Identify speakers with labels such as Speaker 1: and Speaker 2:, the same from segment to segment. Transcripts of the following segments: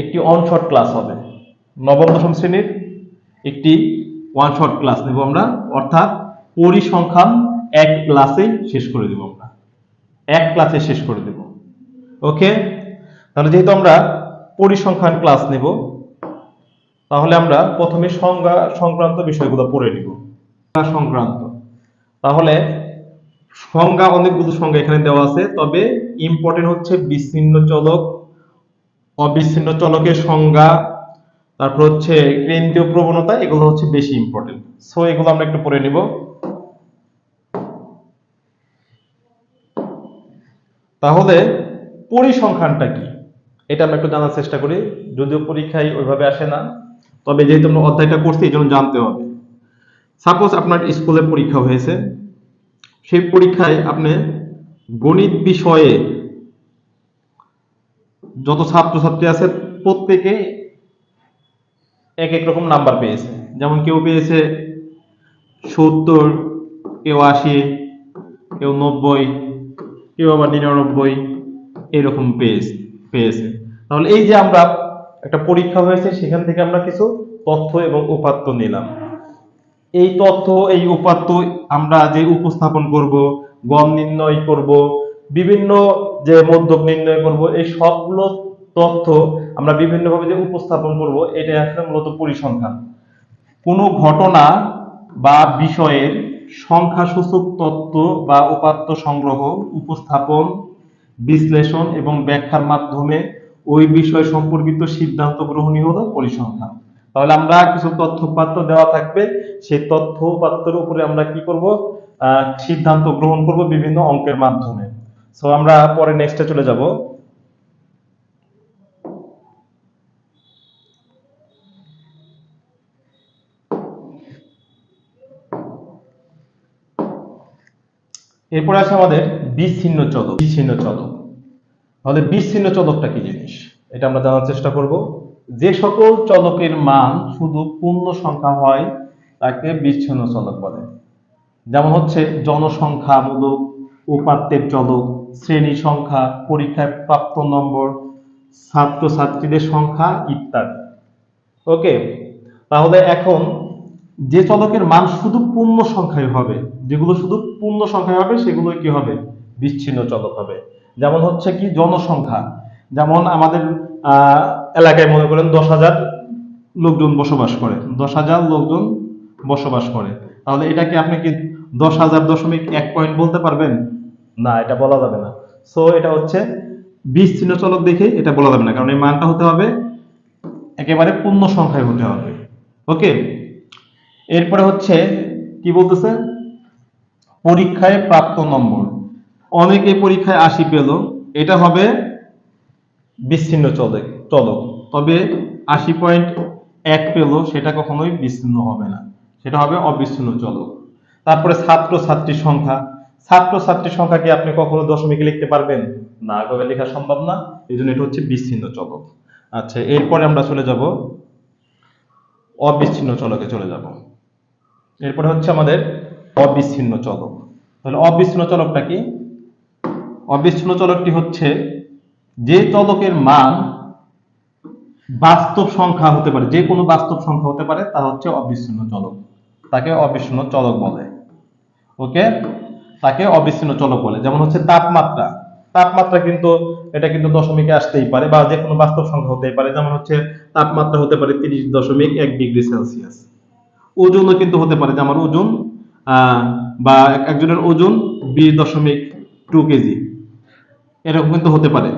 Speaker 1: একটি on short class হবে। নবম দশম শ্রেণীর একটি ওয়ান শর্ট ক্লাস নেব আমরা, অর্থাৎ পরিসংখ্যান এক ক্লাসেই শেষ করে দেব আমরা, এক ক্লাসে শেষ করে দেব। ওকে, তাহলে যেহেতু আমরা পরিসংখ্যান ক্লাস নেব, তাহলে আমরা প্রথমে সংজ্ঞা সংক্রান্ত বিষয়গুলো পড়ে নিব। সংক্রান্ত, তাহলে সংজ্ঞা, অনেকগুলো সংজ্ঞা এখানে দেওয়া আছে, তবে ইম্পর্টেন্ট হচ্ছে বিচ্ছিন্ন চলক, অবিচ্ছিন্ন চলকের সংজ্ঞা, তারপর হচ্ছে কেন্দ্রীয় প্রবণতা, এগুলো হচ্ছে বেশি ইম্পর্টেন্ট। সো এগুলো আমরা একটু পড়ে নিব। তাহলে পরিসংখ্যানটা কি এটা আমরা একটু জানার চেষ্টা করি, যদিও পরীক্ষায় ওইভাবে আসে না, তবে যেহেতু আমরা অধ্যায়টা করছি এই জন্য জানতে হবে। সাপোজ আপনার স্কুলে পরীক্ষা হয়েছে, সেই পরীক্ষায় আপনি গণিত বিষয়ে যত ছাত্রছাত্রী আছে প্রত্যেকে এক এক রকম নাম্বার পেয়েছে। যেমন কেউ পেয়েছে 70, কেউ 80, কেউ 90, কেউ আবার 99, এরকম পেয়েছে। তাহলে এই যে আমরা একটা পরীক্ষা হয়েছে, সেখান থেকে আমরা কিছু তথ্য এবং উপাত্ত নিলাম। এই তথ্য, এই উপাত্ত আমরা যে উপস্থাপন করব, গম নির্ণয় করব, বিভিন্ন যে মধ্যক নির্ণয় করব, এই সবগুলো তথ্য আমরা বিভিন্নভাবে যে উপস্থাপন করব, এটা আসলে মূলত পরিসংখ্যান। কোনো ঘটনা বা বিষয়ের সংখ্যাসূচক তথ্য বা উপাত্ত সংগ্রহ, উপস্থাপন, বিশ্লেষণ এবং ব্যাখ্যার মাধ্যমে ওই বিষয় সম্পর্কিত সিদ্ধান্ত গ্রহণই হলো পরিসংখ্যান। তাহলে আমরা কিছু তথ্য উপাত্ত দেওয়া থাকবে, সেই তথ্য উপাত্তের উপরে আমরা কি করব, সিদ্ধান্ত গ্রহণ করব বিভিন্ন অঙ্কের মাধ্যমে। সো আমরা পরে নেক্সটে চলে যাব। এরপরে আছে আমাদের বিচ্ছিন্ন চলক। বিচ্ছিন্ন চলক, তাহলে বিচ্ছিন্ন চলকটা কি জিনিস এটা আমরা জানার চেষ্টা করব। যে সকল চলকের মান শুধু পূর্ণ সংখ্যা হয় তাকে বিচ্ছিন্ন চলক বলে। যেমন হচ্ছে জনসংখ্যামূলক, উপাত্তের চলক, শ্রেণী সংখ্যা, পরীক্ষায় প্রাপ্ত নম্বর, ছাত্রছাত্রীদের সংখ্যা ইত্যাদি। ওকে, তাহলে এখন যে চলকের মান শুধু পূর্ণ সংখ্যায় হবে, যেগুলো শুধু পূর্ণ সংখ্যায় হবে সেগুলো কি হবে, বিচ্ছিন্ন চলক হবে। যেমন হচ্ছে কি জনসংখ্যা, যেমন আমাদের এলাকায় মনে করেন 10,000 লোকজন বসবাস করে, 10,000 লোকজন বসবাস করে, তাহলে এটাকে আপনি কি 10,000.1 পয়েন্ট বলতে পারবেন? না, এটা বলা যাবে না। সো এটা হচ্ছে বিচ্ছিন্ন চলক দেখে এটা বলা যাবে না, কারণ এই মানটা হতে হবে একেবারে পূর্ণ সংখ্যায় হতে হবে। ওকে, এরপরে হচ্ছে কি বলতেছে, পরীক্ষায় প্রাপ্ত নম্বর। অনেকে পরীক্ষায় 80 পেল, এটা হবে বিচ্ছিন্ন চলক। তবে 80.1 পেল, সেটা কখনোই বিচ্ছিন্ন হবে না, সেটা হবে অবিচ্ছিন্ন চলক। তারপরে ছাত্রছাত্রীর সংখ্যা। ছাত্রছাত্রীর সংখ্যা কি আপনি কখনো দশমিকে লিখতে পারবেন? না, এভাবে লেখা সম্ভব না, এই জন্য এটা হচ্ছে বিচ্ছিন্ন চলক। আচ্ছা, এরপরে আমরা চলে যাব অবিচ্ছিন্ন চলকে চলে যাব। এরপরে হচ্ছে আমাদের অবিচ্ছিন্ন চলক। তাহলে অবিচ্ছিন্ন চলকটা কি? অবিচ্ছিন্ন চলকটি হচ্ছে যে চলকের মান বাস্তব সংখ্যা হতে পারে, যে কোনো বাস্তব সংখ্যা হতে পারে, তা হচ্ছে অবিচ্ছিন্ন চলক, তাকে অবিচ্ছিন্ন চলক বলে। ওকে, তাকে অবিচ্ছিন্ন চলক বলে। যেমন হচ্ছে তাপমাত্রা। তাপমাত্রা কিন্তু এটা কিন্তু দশমিকে আসতেই পারে, বা যে কোনো বাস্তব সংখ্যা হতেই পারে। যেমন হচ্ছে তাপমাত্রা হতে পারে 30.1 ডিগ্রি সেলসিয়াস। ওজনও কিন্তু হতে পারে, যে আমার ওজন বা একজনের ওজন 20.2 কেজি, এরকম কিন্তু হতে পারে।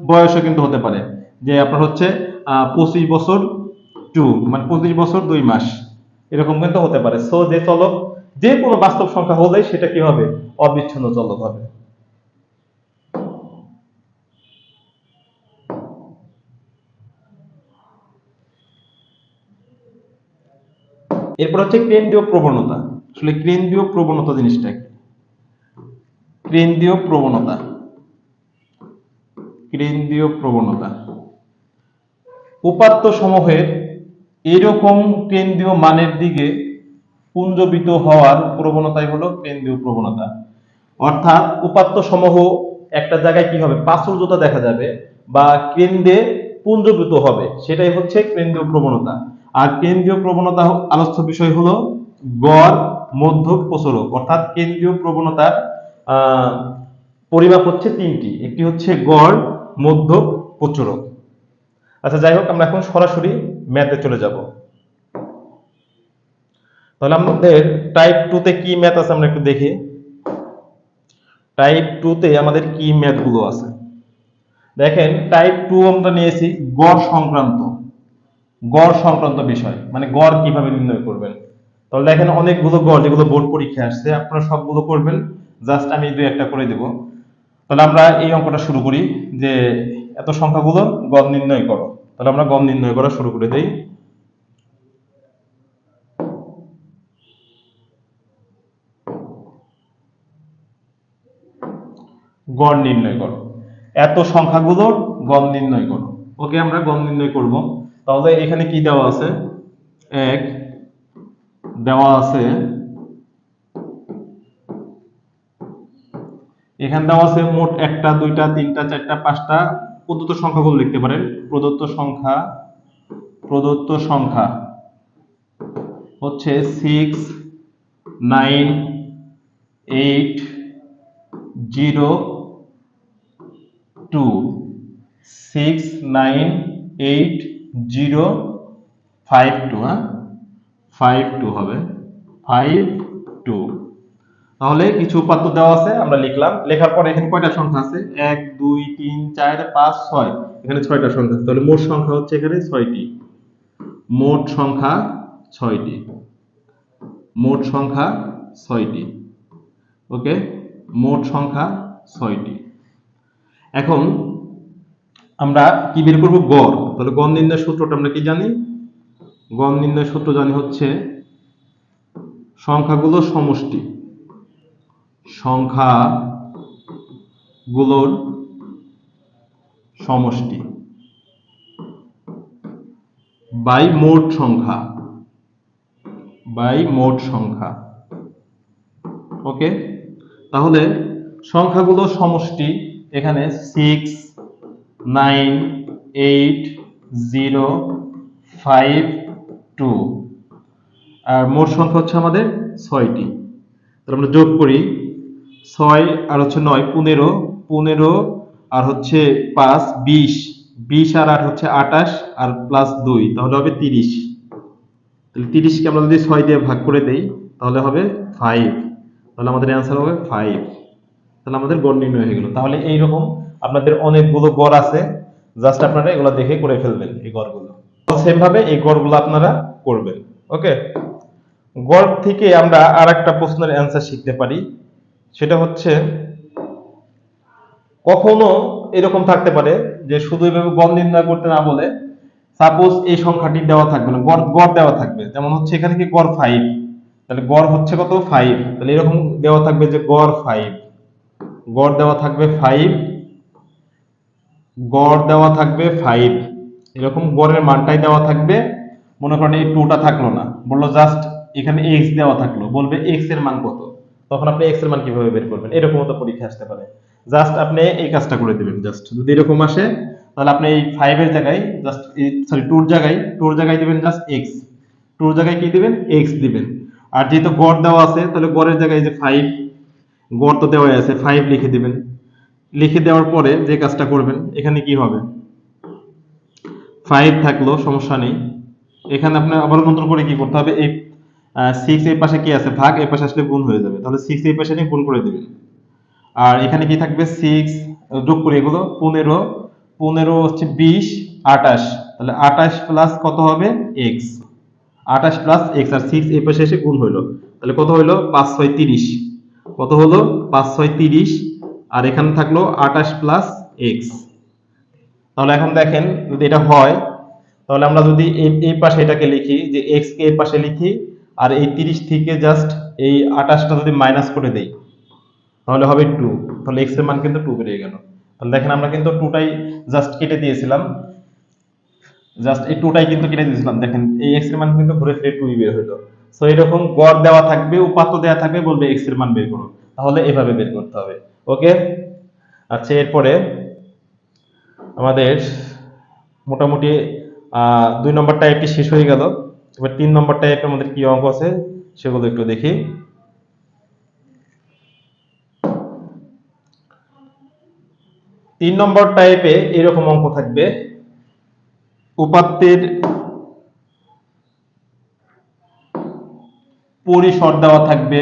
Speaker 1: বয়সও কিন্তু হতে পারে, যে আপনার হচ্ছে 25 বছর 2 মানে 25 বছর 2 মাস, এরকম কিন্তু হতে পারে। সো যে চলক যে কোনো বাস্তব সংখ্যা হলে সেটা কি হবে, অবিচ্ছিন্ন চলক হবে। এরপর হচ্ছে কেন্দ্রীয় প্রবণতা। আসলে কেন্দ্রীয় প্রবণতা জিনিসটা কি? কেন্দ্রীয় প্রবণতা, কেন্দ্রীয় প্রবণতা উপাত্ত সমূহের এরকম কেন্দ্রীয় মানের দিকে পুঞ্জবিত হওয়ার প্রবণতাই হলো কেন্দ্রীয় প্রবণতা। অর্থাৎ উপাত্ত সমূহ একটা জায়গায় কি হবে, প্রাচুর্যতা দেখা যাবে, বা কেন্দ্রে পুঞ্জীভূত হবে, সেটাই হচ্ছে কেন্দ্রীয় প্রবণতা। আর কেন্দ্রীয় প্রবণতা আলোচ্য বিষয় হলো গড়, মধ্যক, প্রচলক। অর্থাৎ কেন্দ্রীয় প্রবণতার আহ, পরিমাপ হচ্ছে তিনটি, একটি হচ্ছে গড়, মধ্যক, প্রচলক। আচ্ছা, যাই হোক, আমরা এখন সরাসরি ম্যাথে চলে যাব। তাহলে আমাদের টাইপ 2 তে কি ম্যাথ আছে আমরা একটু দেখি। টাইপ 2 তে আমাদের কি ম্যাথ গুলো আছে দেখেন। টাইপ 2 আমরা নিয়েছি গড় সংক্রান্ত বিষয়, মানে গড় কিভাবে নির্ণয় করবেন। তাহলে দেখেন অনেকগুলো গড় যেগুলো বোর্ড পরীক্ষায় আসছে, আপনারা সবগুলো করবেন, জাস্ট আমি দুই একটা করে দেব। তাহলে আমরা এই অঙ্কটা শুরু করি যে এত সংখ্যাগুলো গড় নির্ণয় করো। তাহলে আমরা গড় নির্ণয় করা শুরু করে দেই। গড় নির্ণয় করো, এত সংখ্যাগুলোর গড় নির্ণয় করো। ওকে, আমরা গড় নির্ণয় করব। তাহলে এখানে কি দেওয়া আছে? এক দেওয়া আছে, এখানে দেওয়া আছে মোট একটা, দুইটা, তিনটা, চারটা, পাঁচটা প্রদত্ত সংখ্যাগুলো লিখতে পারেন। প্রদত্ত সংখ্যা হচ্ছে 6, 9, 8, 0, 2, 6, 9, 8, 0, 5, 2, হ্যাঁ 5, 2 হবে, 5, 2। তাহলে কিছু উপাত্ত দেওয়া আছে, আমরা লিখলাম। লেখার পরে এখানে কয়টা সংখ্যা আছে? 1, 2, 3, 4, 5, 6। এখানে 6টা সংখ্যা আছে। তাহলে মোট সংখ্যা হচ্ছে এখানে 6টি। মোট সংখ্যা 6টি। মোট সংখ্যা 6টি। ওকে, মোট সংখ্যা 6টি। এখন আমরা কি বের করব? গড়। তাহলে গড় নির্ণয়ের সূত্রটা আমরা কি জানি? গড় নির্ণয়ের সূত্র জানি হচ্ছে সংখ্যাগুলোর সমষ্টি, সংখ্যাগুলোর সমষ্টি বাই মোট সংখ্যা, ওকে। তাহলে সংখ্যাগুলোর সমষ্টি এখানে 6, 9, 8, 0, 5, 2, আর মোট সংখ্যা হচ্ছে আমাদের 6টি। তাহলে আমরা যোগ করি, 6 আর হচ্ছে 9, 15, 15 আর হচ্ছে 5, 20, 20 আর 8 হচ্ছে 28, আর প্লাস 2, তাহলে হবে 30। তাহলে 30 কে আমরা যদি 6 দিয়ে ভাগ করে দেই তাহলে হবে 5। তাহলে আমাদের অ্যান্সার হবে 5। তাহলে আমাদের গড় নির্ণয় হয়ে গেল। তাহলে এইরকম আপনাদের অনেকগুলো গড় আছে, জাস্ট আপনারা এগুলো দেখে করে ফেলবেন এই গড়গুলো। সেম ভাবে এই গড়গুলো আপনারা করবেন। ওকে, গড় থেকে আমরা আরেকটা প্রশ্নের অ্যান্সার শিখতে পারি। সেটা হচ্ছে, কখনো এরকম থাকতে পারে যে শুধু এইভাবে গড় নির্ণয় করতে না বলে সাপোজ এই সংখ্যাটি দেওয়া থাকবে না, গড় গড় দেওয়া থাকবে। যেমন হচ্ছে এখানে কি গড় 5, তাহলে গড় হচ্ছে কত? 5। তাহলে এরকম দেওয়া থাকবে যে গড় 5, গড় দেওয়া থাকবে 5, গড় দেওয়া থাকবে 5, এরকম গড়ের মানটাই দেওয়া থাকবে। মনে করেন এই 2টা থাকলো না, বললো জাস্ট এখানে x দেওয়া থাকলো, বলবে x এর মান কত। তখন আপনি x এর মান কিভাবে বের করবেন? এরকম তো পরীক্ষা আসতে পারে। জাস্ট আপনি এই কাজটা করে দিবেন। জাস্ট যদি এরকম আসে তাহলে আপনি এই 5 এর জায়গায় জাস্ট সরি 2 এর জায়গায় দিবেন জাস্ট x, 2 এর জায়গায় কি দিবেন? x দিবেন। আর যেহেতু গড় দেওয়া আছে তাহলে গড়ের জায়গায় যে 5, গড় তো দেওয়া আছে, 5 লিখে দিবেন। লিখে দেওয়ার পরে যে কাজটা করবেন, এখানে কি হবে? 5 থাকলো, সমস্যা নেই। এখানে আপনার আবার রূপান্তর করে কি করতে হবে? এই 6 এই পাশে কি আছে? ভাগ, এই পাশে আসলে গুণ হয়ে যাবে। তাহলে 6 এই পাশে নিয়ে গুণ করে দিবেন। আর এখানে কি থাকবে? 6 যোগ করে এগুলো 15, 15 হচ্ছে 20, 28। তাহলে 28 প্লাস কত হবে? x, 28 প্লাস x, আর 6 এই পাশে এসে গুণ হইলো। তাহলে কত হইলো? 5 6 30। কত হলো? 5 6 30। আর এখানে থাকলো 28 প্লাস x। তাহলে এখন দেখেন যদি এটা হয়, তাহলে আমরা যদি এই পাশে এটাকে লিখি যে x কে এই পাশে লিখি, আর এই 30 থেকে জাস্ট এই 28টা যদি মাইনাস করে দেই তাহলে হবে 2। তাহলে x এর মান কিন্তু 2 বেরিয়ে গেল। তাহলে দেখেন আমরা কিন্তু 2টাই জাস্ট কেটে দিয়েছিলাম, জাস্ট এই 2টাই কিন্তু কেটে দিয়েছিলাম। দেখেন এই x এর মান কিন্তু ঘুরে ফিরে 2 বের হলো। সো এরকম গড় দেওয়া থাকবে, উপাত্ত দেওয়া থাকবে, বলবে x এর মান বের করো। তাহলে এভাবে বের করতে হবে। ওকে, আচ্ছা, এরপরে আমাদের মোটামুটি 2 নম্বর টাইপটি শেষ হয়ে গেল। এবার 3 নম্বর টাইপের মধ্যে কি অঙ্ক আছে সেগুলো একটু দেখি। 3 নম্বর টাইপে এরকম অঙ্ক থাকবে, উপাত্তের পরিসর দেওয়া থাকবে,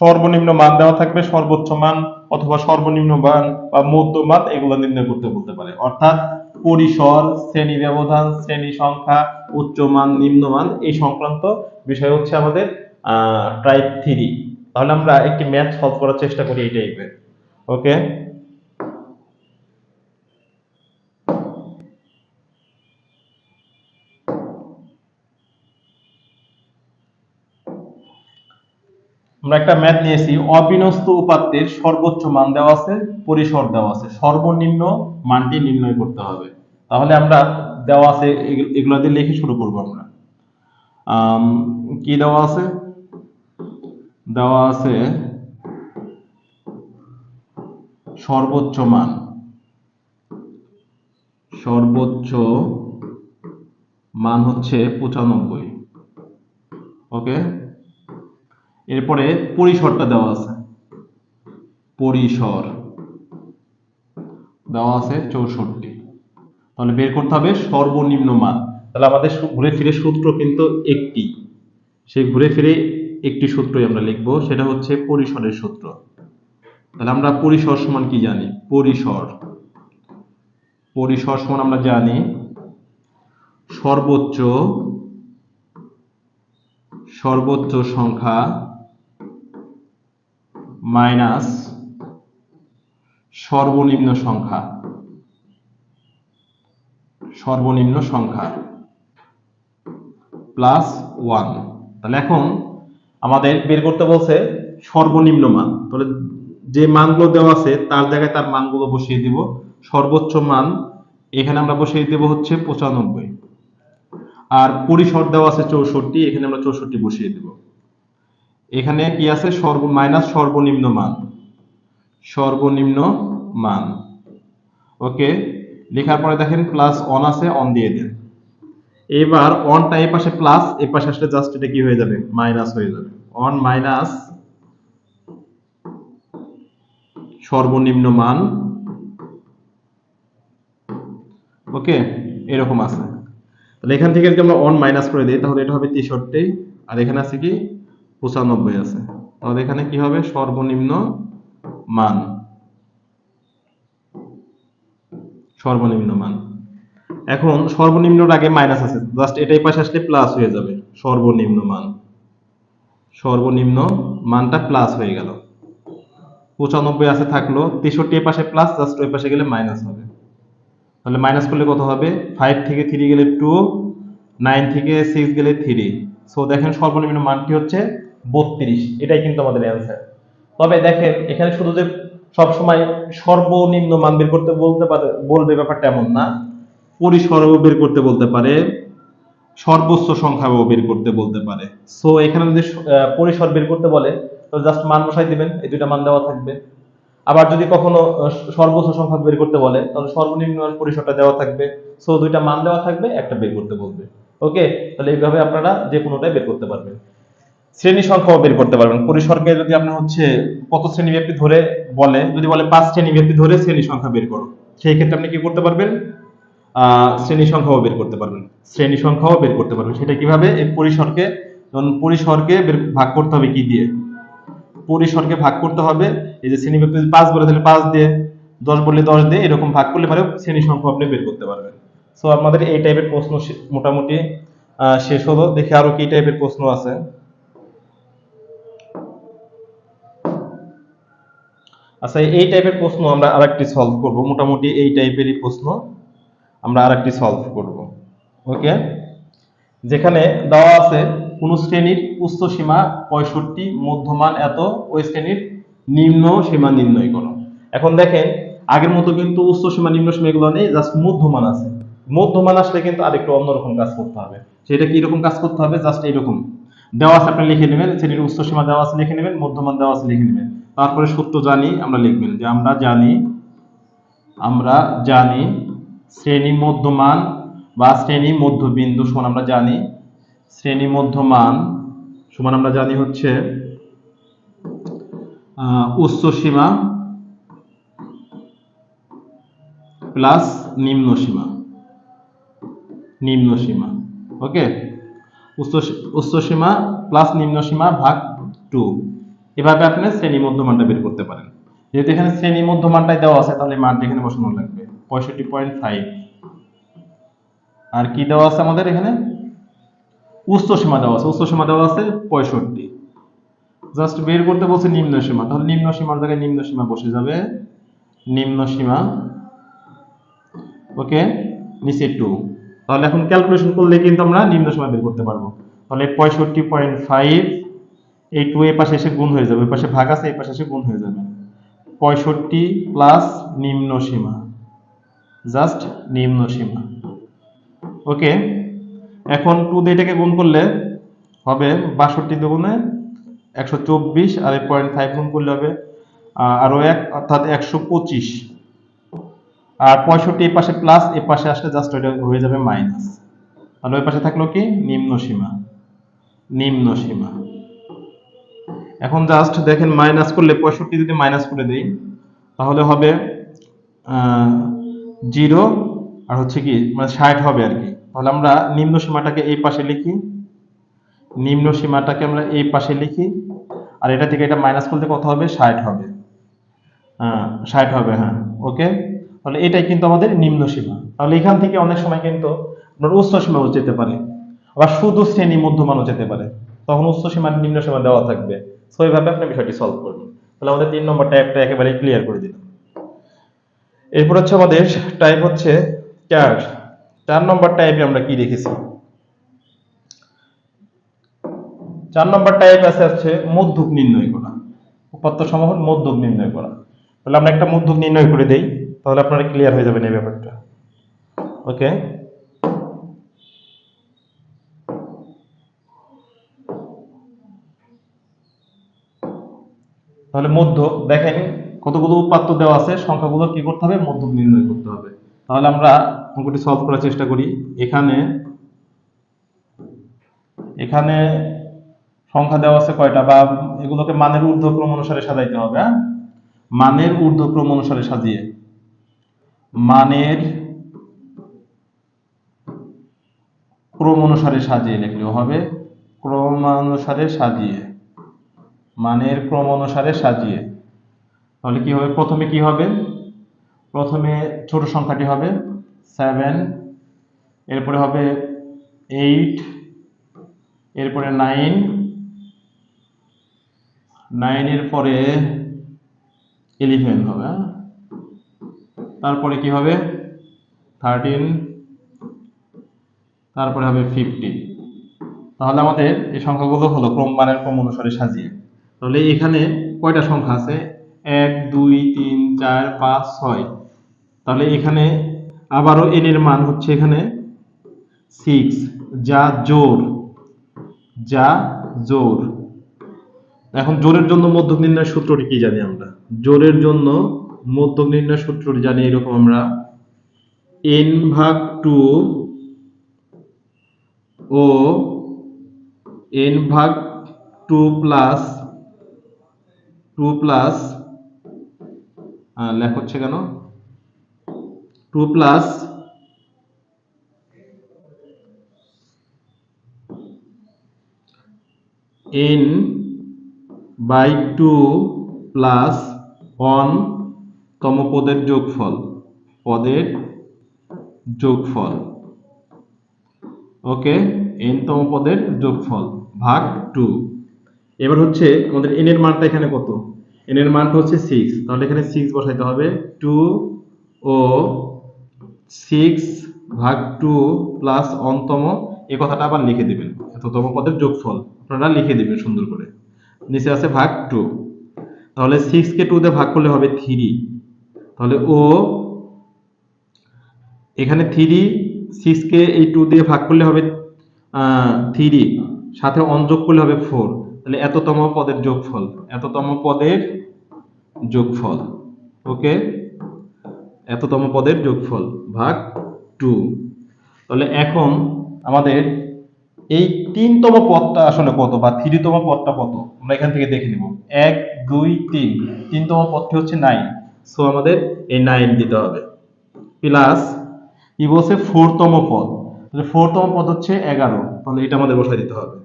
Speaker 1: সর্বনিম্ন মান দেওয়া থাকবে, সর্বোচ্চ মান অথবা সর্বনিম্ন মান বা মধ্য মান এগুলো নির্ণয় করতে বলতে পারে। অর্থাৎ পরিসর, শ্রেণী ব্যবধান, শ্রেণী সংখ্যা, উচ্চ মান, নিম্ন মান এই সংক্রান্ত বিষয় হচ্ছে আমাদের টাইপ 3। তাহলে আমরা একটি ম্যাথ সলভ করার চেষ্টা করি এই টাইপের। ওকে, আমরা একটা ম্যাথ নিয়েছি। অবিন্যস্ত উপাত্তের সর্বোচ্চ মান দেওয়া আছে, পরিসর দেওয়া আছে, সর্বনিম্ন মানটি নির্ণয় করতে হবে। তাহলে আমরা দেওয়া আছে এগুলো দিয়ে লিখে শুরু করব আমরা। কি দেওয়া আছে? দেওয়া আছে সর্বোচ্চ মান, সর্বোচ্চ মান হচ্ছে 95। ওকে, এরপরে পরিসরটা দেওয়া আছে, পরিসর দেওয়া আছে 64। তাহলে বের করতে হবে সর্বনিম্ন মান। তাহলে আমাদের ঘুরে ফিরে সূত্র কিন্তু একটি, সেই ঘুরে ফিরে একটি সূত্রই আমরা লিখব, সেটা হচ্ছে পরিসরের সূত্র। তাহলে আমরা পরিসর সমান কি জানি? পরিসর, পরিসর সমান আমরা জানি সর্বোচ্চ, সর্বোচ্চ সংখ্যা মাইনাস সর্বনিম্ন সংখ্যা, সর্বনিম্ন সংখ্যা প্লাস 1। তাহলে এখন আমাদের বের করতে বলছে সর্বনিম্ন মান। তাহলে যে মানগুলো দেওয়া আছে তার জায়গায় তার মানগুলো বসিয়ে দিব। সর্বোচ্চ মান এখানে আমরা বসিয়ে দেব হচ্ছে 95, আর পরিসর দেওয়া আছে 64, এখানে আমরা 64 বসিয়ে দেব। এখানে কি আছে? মাইনাস সর্বনিম্ন মান, সর্বনিম্ন মান। ওকে, লেখার পরে দেখেন প্লাস 1 আছে, অন দিয়ে দেন। এবার অনটা এই পাশে প্লাস, এই পাশে আসলে জাস্ট এটা কি হয়ে যাবে? মাইনাস হয়ে যাবে। অন মাইনাস সর্বনিম্ন মান। ওকে, এরকম আছে। তাহলে এখান থেকে যদি আমরা অন মাইনাস করে দিই তাহলে এটা হবে 63, আর এখানে আছে কি 95 আছে। তাহলে এখানে কি হবে? সর্বনিম্ন মান, সর্বনিম্ন মান। এখন সর্বনিম্নর আগে মাইনাস আছে, জাস্ট এটাই পাশে আসলে প্লাস হয়ে যাবে। সর্বনিম্ন মান, সর্বনিম্ন মানটা প্লাস হয়ে গেল। 95 আছে থাকলো, 63 এর পাশে প্লাস, জাস্ট ওই পাশে গেলে মাইনাস হবে। তাহলে মাইনাস করলে কত হবে? 5 থেকে 3 গেলে 2, 9 থেকে 6 গেলে 3। সো দেখেন সর্বনিম্ন মানটি হচ্ছে 32। এটাই কিন্তু আমাদের অ্যান্সার। তবে দেখেন এখানে শুধু যে সবসময় সর্বনিম্ন মান বের করতে বলবে ব্যাপারটা এমন না। পরিসরও বের করতে বলতে পারে, সর্বোচ্চ সংখ্যাও বের করতে বলতে পারে। সো এখানে যদি পরিসর বের করতে বলে তো জাস্ট মান বসাই দিবেন, এই দুইটা মান দেওয়া থাকবে। আবার যদি কখনো সর্বোচ্চ সংখ্যা বের করতে বলে তাহলে সর্বনিম্ন আর পরিসরটা দেওয়া থাকবে। সো দুইটা মান দেওয়া থাকবে, একটা বের করতে বলবে। ওকে, তাহলে এইভাবে আপনারা যে কোনোটাই বের করতে পারবেন। শ্রেণী সংখ্যাও বের করতে পারবেন। পরিসরকে যদি আপনি হচ্ছে কত শ্রেণী ব্যাপ্তি ধরে বলে, যদি বলে 5 শ্রেণী ব্যাপ্তি ধরে শ্রেণী সংখ্যা বের করো, সেই ক্ষেত্রে আপনি কি করতে পারবেন? শ্রেণী সংখ্যাও বের করতে পারবেন, শ্রেণী সংখ্যাও বের করতে পারবেন। সেটা কিভাবে? এই পরিসরকে, পরিসরকে ভাগ করতে হবে কি দিয়ে? পরিসরকে ভাগ করতে হবে, এই যে শ্রেণী ব্যাপ্তি 5 বলে তাহলে 5 দিয়ে, 10 বললে 10 দিয়ে, এরকম ভাগ করলে পরে শ্রেণী সংখ্যা আপনি বের করতে পারবেন। সো আমাদের এই টাইপের প্রশ্ন মোটামুটি শেষ হলো। দেখি আরো কি টাইপের প্রশ্ন আছে। আচ্ছা, এই টাইপের প্রশ্ন আমরা আরেকটি সলভ করব। মোটামুটি এই টাইপেরই প্রশ্ন আমরা আরেকটি সলভ করব। ওকে, যেখানে দেওয়া আছে কোন শ্রেণীর উচ্চ সীমা 65, মধ্যমান এত, ওই শ্রেণীর নিম্ন সীমা নির্ণয় করো। এখন দেখেন আগের মতো কিন্তু উচ্চ সীমা নিম্ন সীমা এগুলো নেই, জাস্ট মধ্যমান আছে। মধ্যমান আসলে কিন্তু আরেকটু অন্যরকম কাজ করতে হবে। সেটা কি রকম কাজ করতে হবে? জাস্ট এইরকম দেওয়া আছে আপনি লিখে নেবেন, শ্রেণীর উচ্চ সীমা দেওয়া আছে লিখে নেবেন, মধ্যমান দেওয়া আছে লিখে নেবেন। তারপরে সূত্র জানি আমরা লিখবেন যে আমরা জানি শ্রেণী মধ্যমান বা শ্রেণী মধ্যবিন্দু সমান আমরা জানি শ্রেণী মধ্যমান সমান আমরা জানি হচ্ছে উচ্চ সীমা প্লাস নিম্ন সীমা। নিম্ন সীমা ওকে, উচ্চ সীমা প্লাস নিম্ন সীমা ভাগ 2। এভাবে আপনি শ্রেণী মধ্যমানটা বের করতে পারেন। যেহেতু এখানে শ্রেণী মধ্যমানটাই দেওয়া আছে তাহলে মানটা এখানে বসানো লাগবে 65.5। আর কি দেওয়া আছে আমাদের এখানে? উচ্চ সীমা দেওয়া আছে, উচ্চ সীমা দেওয়া আছে 65। জাস্ট বের করতে বলছে নিম্ন সীমা, তাহলে নিম্ন সীমার জায়গায় নিম্ন সীমা বসে যাবে, নিম্ন সীমা ওকে, নিচে 2। তাহলে এখন ক্যালকুলেশন করলে কিন্তু আমরা নিম্ন সীমা বের করতে পারবো। তাহলে 65.5 এই 2 এর পাশে এসে গুণ হয়ে যাবে, ওই পাশে ভাগ আছে এই পাশে এসে গুণ হয়ে যাবে, 65 প্লাস নিম্ন সীমা, জাস্ট নিম্ন সীমা ওকে। এখন 2 দিয়ে এটাকে গুণ করলে হবে 62 দুগুণে 124, আর 0.5 গুণ করলে হবে আরো 1 অর্থাৎ 125। আর 65 এই পাশে প্লাস, এই পাশে আসলে জাস্ট ওইটা হয়ে যাবে মাইনাস। তাহলে ওই পাশে থাকলো কি নিম্ন সীমা, নিম্ন সীমা। এখন জাস্ট দেখেন মাইনাস করলে 65 যদি মাইনাস করে দেই তাহলে হবে 0 আর হচ্ছে কি মানে 60 হবে আর কি। তাহলে আমরা নিম্ন সীমাটাকে এই পাশে লিখি, নিম্ন সীমাটাকে আমরা এই পাশে লিখি, আর এটা থেকে এটা মাইনাস করলে কত হবে? 60 হবে। 60 হবে, হ্যাঁ ওকে। তাহলে এটাই কিন্তু আমাদের নিম্ন সীমা। তাহলে এখান থেকে অনেক সময় কিন্তু আপনার উচ্চ সীমাও যেতে পারে, আবার শুধু শ্রেণী মধ্যমানও যেতে পারে, তখন উচ্চ সীমা নিম্ন সীমা দেওয়া থাকবে। সো এইভাবে আপনি বিষয়টি সলভ করবেন। তাহলে আমাদের 3 নম্বর টাইপটা একেবারে ক্লিয়ার করে দিলাম। এরপর হচ্ছে আমাদের টাইপ হচ্ছে 4 নম্বর টাইপে আমরা কি দেখেছি? 4 নম্বর টাইপ আছে হচ্ছে মধ্যক নির্ণয় করা, উপাত্ত সমূহের মধ্যক নির্ণয় করা। তাহলে আমরা একটা মধ্যক নির্ণয় করে দেই, তাহলে আপনারা ক্লিয়ার হয়ে যাবেন এই ব্যাপারটা ওকে। তাহলে মধ্যক দেখেন কতগুলো উপাত্ত দেওয়া আছে, সংখ্যাগুলো কি করতে হবে? মধ্যক নির্ণয় করতে হবে। তাহলে আমরা অঙ্কটি সলভ করার চেষ্টা করি। এখানে এখানে সংখ্যা দেওয়া আছে কয়টা, বা এগুলোকে মানের ঊর্ধ্বক্রম অনুসারে সাজাইতে হবে। মানের ঊর্ধ্বক্রম অনুসারে সাজিয়ে, মানের ক্রম অনুসারে সাজিয়ে লিখলেও হবে, ক্রমানুসারে সাজিয়ে, মানের ক্রম অনুসারে সাজিয়ে। তাহলে কি হবে? প্রথমে কি হবে? প্রথমে ছোট সংখ্যাটি হবে 7, এরপরে হবে 8, এরপরে 9, 9 এর পরে 11 হবে, তারপরে কি হবে 13, তারপরে হবে 15। তাহলে আমাদের এই সংখ্যাগুলো হলো মানের ক্রম অনুসারে সাজিয়ে। তাহলে এখানে কয়টা সংখ্যা আছে? 1 2 3 4 5 6। তাহলে এখানে আবারও n এর মান হচ্ছে এখানে 6, যা জোড়, যা জোড়। এখন জোড়ের জন্য মধ্যক নির্ণয়ের সূত্রটি কি জানি আমরা? জোড়ের জন্য মধ্যক নির্ণয়ের সূত্রটি জানি এরকম আমরা, n/2 ও n/2 প্লাস 2 প্লাস লেখ হচ্ছে কেন 2 প্লাস n/2 প্লাস 1 তম পদের যোগফল, পদের যোগফল ওকে, n তম পদের যোগফল ভাগ 2। এবার হচ্ছে আমাদের n এর মানটা এখানে কত? n এর মানটা হচ্ছে 6, তাহলে এখানে 6 বসাইতে হবে। 2 ও 6 ভাগ 2 প্লাস 1 তম, এই কথাটা আবার লিখে দিবেন, এততম পদের যোগফল আপনারা লিখে দিবেন সুন্দর করে। নিচে আছে ভাগ 2, তাহলে 6 কে 2 দিয়ে ভাগ করলে হবে 3। তাহলে ও এখানে 3, 6 কে এই 2 দিয়ে ভাগ করলে হবে 3, সাথে 1 যোগ করলে হবে 4। তাহলে এততম পদের যোগফল, এততম পদের যোগফল ওকে, এততম পদের যোগফল ভাগ 2। তাহলে এখন আমাদের এই 3তম পদটা আসলে কত বা 3তম পদটা কত আমরা এখান থেকে দেখে নিব। 1 2 3, 3তম পদটি হচ্ছে 9, সো আমাদের এই 9 দিতে হবে, প্লাস কি বলছে 4তম পদ, তাহলে 4তম পদ হচ্ছে 11, তাহলে এটা আমাদের বসাই দিতে হবে।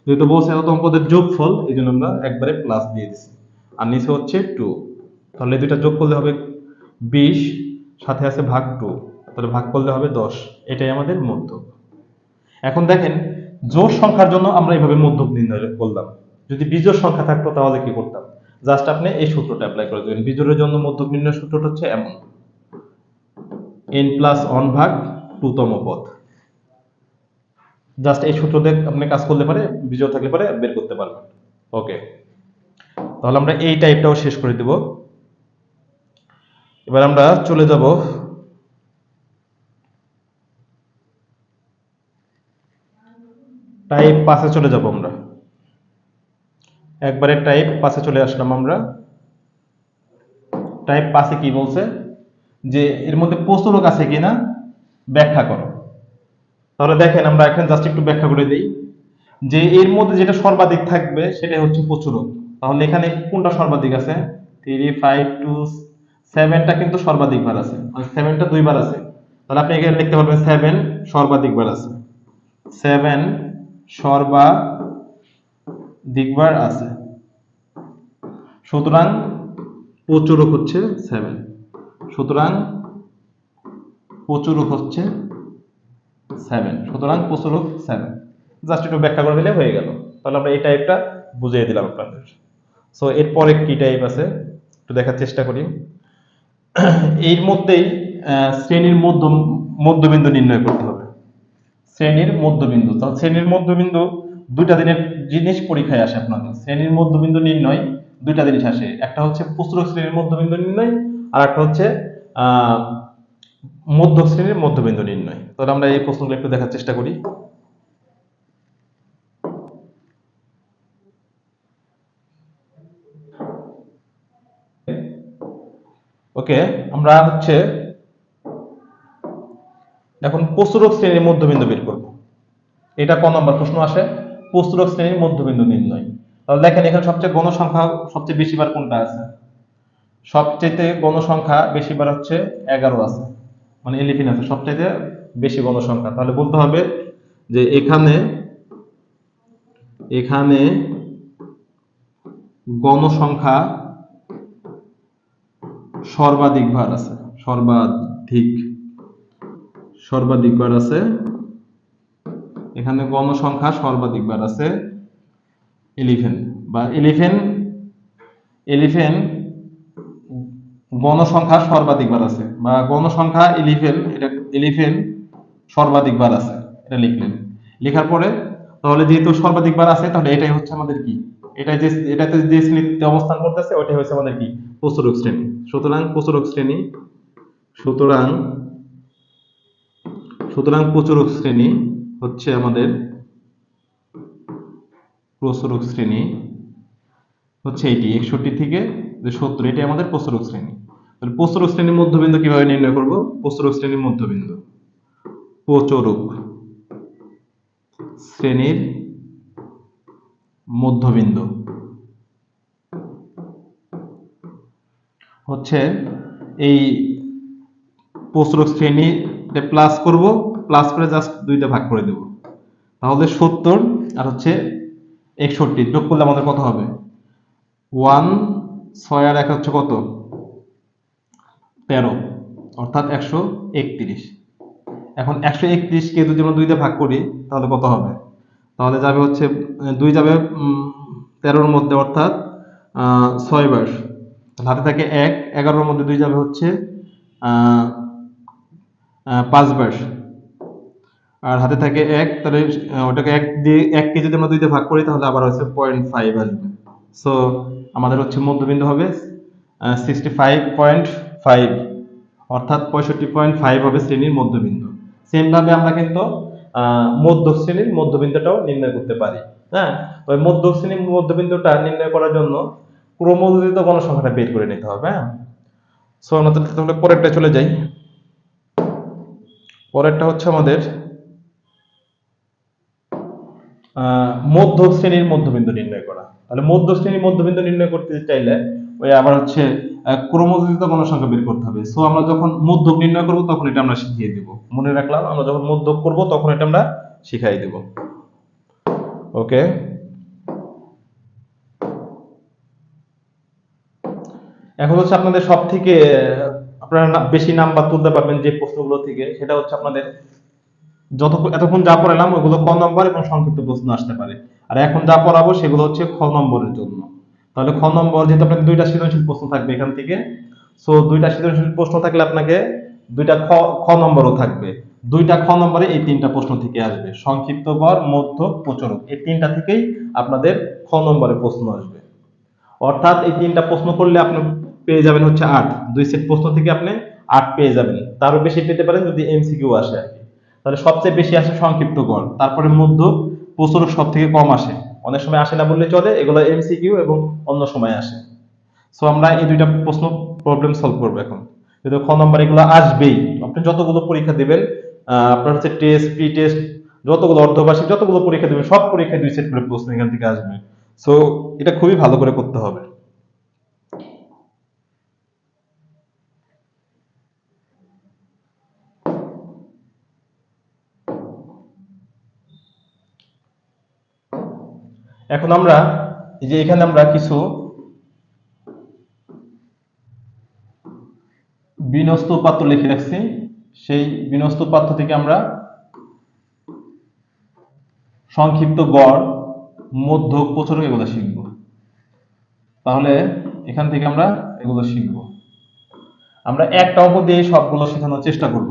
Speaker 1: যেহেতু বলছে 11তম পদের যোগফল, এই জন্য আমরা একবারে প্লাস দিয়ে দিচ্ছি, আর নিচে হচ্ছে 2, তাহলে দুইটা যোগ করলে হবে 20, সাথে আছে ভাগ 2, তাহলে ভাগ করলে হবে 10, এটাই আমাদের মধ্যক। এখন দেখেন জোড় সংখ্যার জন্য আমরা এইভাবে মধ্যক নির্ণয় করলাম, যদি বিজোড় সংখ্যা থাকতো তাহলে কি করতাম, জাস্ট আপনি এই সূত্রটা অ্যাপ্লাই করে দেবেন। বিজোড়ের জন্য মধ্যক নির্ণয় সূত্রটা হচ্ছে এমন, n+1 ভাগ 2তম পদ, জাস্ট এই সূত্র দিয়ে আপনি কাজ করলে পারে, বিজোড় থাকলে পারে বের করতে পারবেন। ওকে, তাহলে আমরা এই টাইপটাও শেষ করে দেব। এবার আমরা চলে যাব টাইপ 5-এ চলে যাব। আমরা একবারে টাইপ 5-এ চলে আসলাম। আমরা টাইপ 5-এ কি বলছে যে এর মধ্যে প্রচুরক আছে কিনা ব্যাখ্যা করো। তাহলে দেখেন আমরা এখন জাস্ট একটু ব্যাখ্যা করে দিই যে এর মধ্যে যেটা সর্বাধিক থাকবে সেটা হচ্ছে প্রচুরক। তাহলে এখানে কোনটা সর্বাধিক আছে, 3 5 2 7টা কিন্তু সর্বাধিক বার আছে, মানে 7টা দুইবার আছে, তাহলে আপনি এখানে লিখতে পারবেন 7 সর্বাধিক বার আছে, 7 সর্বাধিক বার আছে, সুতরাং প্রচুরক হচ্ছে 7, সুতরাং প্রচুরক হচ্ছে 7, সুতরাং প্রচুরক 7, জাস্ট একটু ব্যাখ্যা করে দিলে হয়ে গেল। তাহলে আমরা এই টাইপটা বুঝিয়ে দিলাম আপনাদের। সো এরপরে কি টাইপ আছে একটু দেখার চেষ্টা করি। এর মধ্যেই শ্রেণীর মধ্যবিন্দু নির্ণয় করতে হবে। শ্রেণীর মধ্যবিন্দু, তাহলে শ্রেণীর মধ্যবিন্দু দুইটা দিনের জিনিস পরীক্ষায় আসে আপনাদের। শ্রেণীর মধ্যবিন্দু নির্ণয় দুইটা জিনিস আসে, একটা হচ্ছে প্রচুরক শ্রেণীর মধ্যবিন্দু নির্ণয়, আর একটা হচ্ছে মধ্যক শ্রেণীর মধ্যবিন্দু নির্ণয়। তাহলে আমরা এই প্রশ্নগুলো একটু দেখার চেষ্টা করি। ওকে, আমরা হচ্ছে এখন প্রচুরক শ্রেণীর মধ্যবিন্দু বের করব। এটা ক নম্বর প্রশ্ন আসে, প্রচুরক শ্রেণীর মধ্যবিন্দু নির্ণয়। তাহলে দেখেন এখানে সবচেয়ে গণসংখ্যা সবচেয়ে বেশি বার কোনটা আছে, সবচেয়ে গণসংখ্যা বেশি বার হচ্ছে 11 আছে, মানে 11 আছে সবচেয়ে বেশি গণসংখ্যা। তাহলে বলতে হবে যে এখানে এখানে গণসংখ্যা সর্বাধিক বার আছে, সর্বাধিক বার আছে, এখানে গণসংখ্যা সর্বাধিক বার আছে 11, বা 11 গণসংখ্যা সর্বাধিক বার আছে, বা গণসংখ্যা 11, এটা 11 সর্বাধিক বার আছে, এটা লিখলেন। লেখার পরে তাহলে যেহেতু সর্বাধিক বার আছে, তাহলে এটাই হচ্ছে আমাদের কি, এটাতে যে শ্রেণীতে অবস্থান করতেছে ওটাই হচ্ছে আমাদের কি, প্রচুরক শ্রেণী। সুতরাং প্রচুরক শ্রেণী, সুতরাং প্রচুরক শ্রেণী হচ্ছে আমাদের, প্রচুরক শ্রেণী হচ্ছে এটি 61 থেকে 70, এটি আমাদের প্রচুরক শ্রেণী। তাহলে প্রচুরক শ্রেণীর মধ্যবিন্দু কিভাবে নির্ণয় করব, প্রচুরক শ্রেণীর মধ্যবিন্দু, প্রচুরক শ্রেণীর মধ্যবিন্দু হচ্ছে এই প্রচুরক শ্রেণী প্লাস করব, প্লাস করে জাস্ট দুইটা ভাগ করে দেব, তাহলে 70 আর হচ্ছে 61 যোগ করলে আমাদের কত হবে, 1 6 আর 1 হচ্ছে কত, 13, অর্থাৎ 131। এখন 131 কে যদি আমরা 2 দিয়ে ভাগ করি তাহলে কত হবে, তাহলে যাবে হচ্ছে 2 যাবে 13-এর মধ্যে, অর্থাৎ 6 বার, হাতে থাকে 1, 11-এর মধ্যে 2 যাবে হচ্ছে 5 বার, আর হাতে থাকে 1, তাহলে ওটাকে 1 দিয়ে 1 কে যদি আমরা 2 দিয়ে ভাগ করি তাহলে আবার হচ্ছে 0.5 আসবে। সো আমাদের হচ্ছে মধ্যবিন্দু হবে 65.5, অর্থাৎ 65.5 হবে শ্রেণীর মধ্যবিন্দু। সেম ভাবে আমরা কিন্তু মধ্যক শ্রেণীর মধ্যবিন্দুটাও নির্ণয় করতে পারি। হ্যাঁ, তবে মধ্যক শ্রেণীর মধ্যবিন্দুটা নির্ণয় করার জন্য ক্রমযোজিত গণসংখ্যাটা বের করে নিতে হবে। হ্যাঁ, সো আমরা তাহলে পরেরটা চলে যাই। পরেরটা হচ্ছে আমাদের মধ্য শ্রেণীর মধ্যবিন্দু নির্ণয় করা। তাহলে মধ্য শ্রেণীর মধ্যবিন্দু নির্ণয় করতে চাইলে ওই আবার হচ্ছে ক্রমযোজিত গণসংখ্যা বের করতে হবে। সো আমরা যখন মধ্যক নির্ণয় করব তখন এটা আমরা শিখিয়ে দেব। মনে রাখলাম, আমরা যখন মধ্যক করব তখন এটা আমরা শিখাই দেব। ওকে, এখন হচ্ছে আপনাদের সব থেকে আপনারা বেশি নাম্বার তুলতে পারবেন যে প্রশ্নগুলো থেকে, সেটা হচ্ছে আপনাদের এতক্ষণ যা পড়ালাম ওগুলো ক নম্বর এবং সংক্ষিপ্ত প্রশ্ন আসতে পারে। আর এখন যা পড়াবো সেগুলো হচ্ছে খ নম্বরের জন্য। তাহলে খ নম্বর যেহেতু আপনার দুইটা সৃজনশীল প্রশ্ন থাকবে এখান থেকে, সো দুইটা সৃজনশীল প্রশ্ন থাকলে আপনাকে দুইটা খ খ নম্বরও থাকবে। দুইটা খ নম্বরে এই তিনটা প্রশ্ন থেকে আসবে, সংক্ষিপ্ত গড়, মধ্য, প্রচুরক, এই তিনটা থেকেই আপনাদের খ নম্বরে প্রশ্ন আসবে। অর্থাৎ এই তিনটা প্রশ্ন করলে আপনি পেয়ে যাবেন হচ্ছে 8। দুই সেট প্রশ্ন থেকে আপনি 8 পেয়ে যাবেন, তারও বেশি পেতে পারেন যদি এমসিকিউ আসে আর কি। তাহলে সবচেয়ে বেশি আসে সংক্ষিপ্ত গড়, তারপরে মধ্য, প্রচুরক সব থেকে কম আসে, অনেক সময় আসে না বললে চলে, এগুলো এমসিকিউ এবং অন্য সময় আসে। সো আমরা এই দুইটা প্রশ্ন প্রবলেম সলভ করবো এখন। যেহেতু খ নম্বর এগুলো আসবেই, আপনি যতগুলো পরীক্ষা দিবেন, আপনার হচ্ছে টেস্ট, প্রি টেস্ট, যতগুলো অর্ধবার্ষিক যতগুলো পরীক্ষা দিবেন সব পরীক্ষায় দুই সেট করে প্রশ্ন এখান থেকে আসবে। সো এটা খুবই ভালো করে করতে হবে। এখন আমরা এই যে এখানে আমরা কিছু বিন্যস্ত উপাত্ত লিখে রাখছি, সেই বিন্যস্ত উপাত্ত থেকে আমরা সংক্ষিপ্ত গড়, মধ্য, প্রচুরক এগুলো শিখব। তাহলে এখান থেকে আমরা এগুলো শিখব। আমরা একটা অঙ্ক দিয়ে সবগুলো শেখানোর চেষ্টা করব।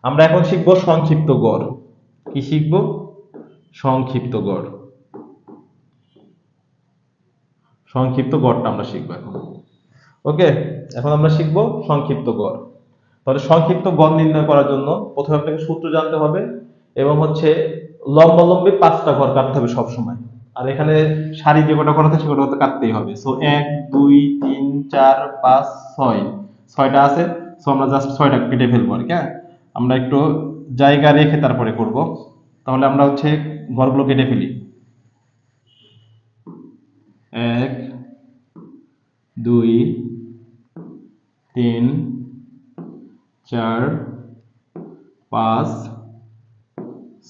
Speaker 1: আমরা এখন শিখব সংক্ষিপ্ত গড়। কি শিখব? সংক্ষিপ্ত গড়। সংক্ষিপ্ত গড়টা আমরা শিখব এখন। ওকে, এখন আমরা শিখব সংক্ষিপ্ত গড়। তাহলে সংক্ষিপ্ত গড় নির্ণয় করার জন্য প্রথমে আপনাকে সূত্র জানতে হবে এবং হচ্ছে লম্বালম্বি 5টা ঘর কাটতে হবে সব সময়। আর এখানে সারি যে কটা করা আছে সে কটা কাটতেই হবে। সো 1 2 3 4 5 6, 6টা আছে। সো আমরা জাস্ট 6টা কেটে ফেলবো আর কি। হ্যাঁ, আমরা একটু জায়গা রেখে তারপরে করব। তাহলে আমরা হচ্ছে ঘরগুলো কেটে ফেলি। 1 2 3 4 5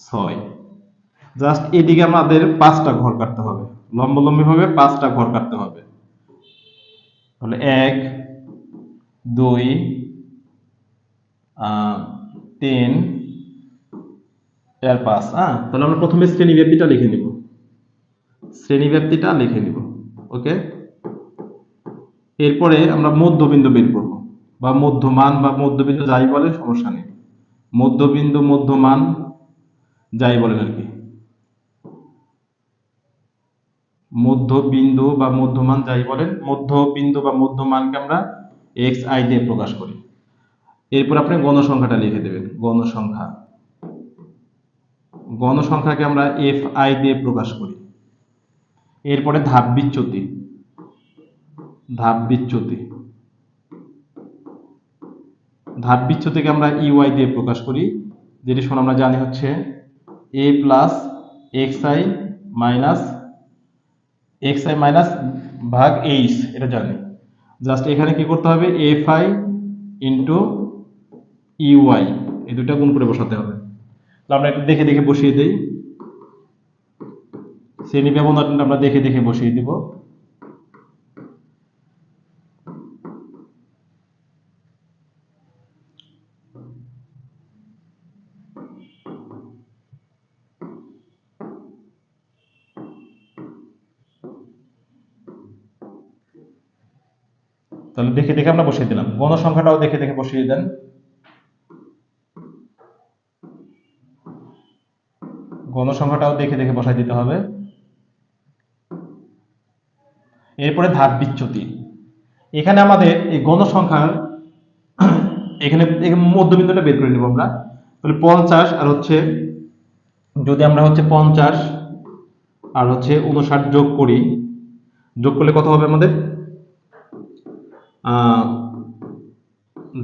Speaker 1: 6। জাস্ট এদিকে আমাদের 5টা ঘর কাটতে হবে, লম্বালম্বি ভাবে 5টা ঘর কাটতে হবে। তাহলে 1 2 3 4 5। হ্যাঁ, তাহলে আমরা প্রথমে শ্রেণী ব্যাপ্তিটা লিখে নিব। শ্রেণী ব্যাপ্তিটা লিখে নিব। ওকে, এরপরে আমরা মধ্যবিন্দু বের করব, বা মধ্যমান বা মধ্যবিন্দু যাই বলে সমস্যা নেই। মধ্যবিন্দু, মধ্যমান যাই বলেন আর কি, মধ্যবিন্দু বা মধ্যমান যাই বলেন, মধ্যবিন্দু বা মধ্যমানকে আমরা এক্স আই দিয়ে প্রকাশ করি। এরপর আপনি গণসংখ্যাটা লিখে দেবেন। গণসংখ্যা, গণসংখ্যাকে আমরা এফ আই দিয়ে প্রকাশ করি। এরপরে ধাপ বিচ্যুতি, ধাপ বিচ্যুতি, ধাপ বিচ্যুতিকে আমরা ইউআই দিয়ে প্রকাশ করি, যেটি শোন আমরা জানি হচ্ছে এ প্লাস এক্স আই মাইনাস ভাগ এইচ, এটা জানি। জাস্ট এখানে কি করতে হবে, এফ আই ইন্টু ইউআই, এই দুটা গুণ করে বসাতে হবে। আমরা একটু দেখে দেখে বসিয়ে দিই। শ্রেণী ব্যবধানটা আমরা দেখে দেখে বসিয়ে দিব। তাহলে দেখে দেখে আমরা বসিয়ে দিলাম। গণসংখ্যাটাও দেখে দেখে বসিয়ে দেন। গণসংখ্যাটাও দেখে দেখে বসাই দিতে হবে। এরপরে ধাপ বিচ্যুতি। এখানে আমাদের এই গণসংখ্যার এখানে মধ্যবিন্দুটা বের করে নেব আমরা। তাহলে 50 আর হচ্ছে, যদি আমরা হচ্ছে 50 আর হচ্ছে 59 যোগ করি, যোগ করলে কত হবে আমাদের?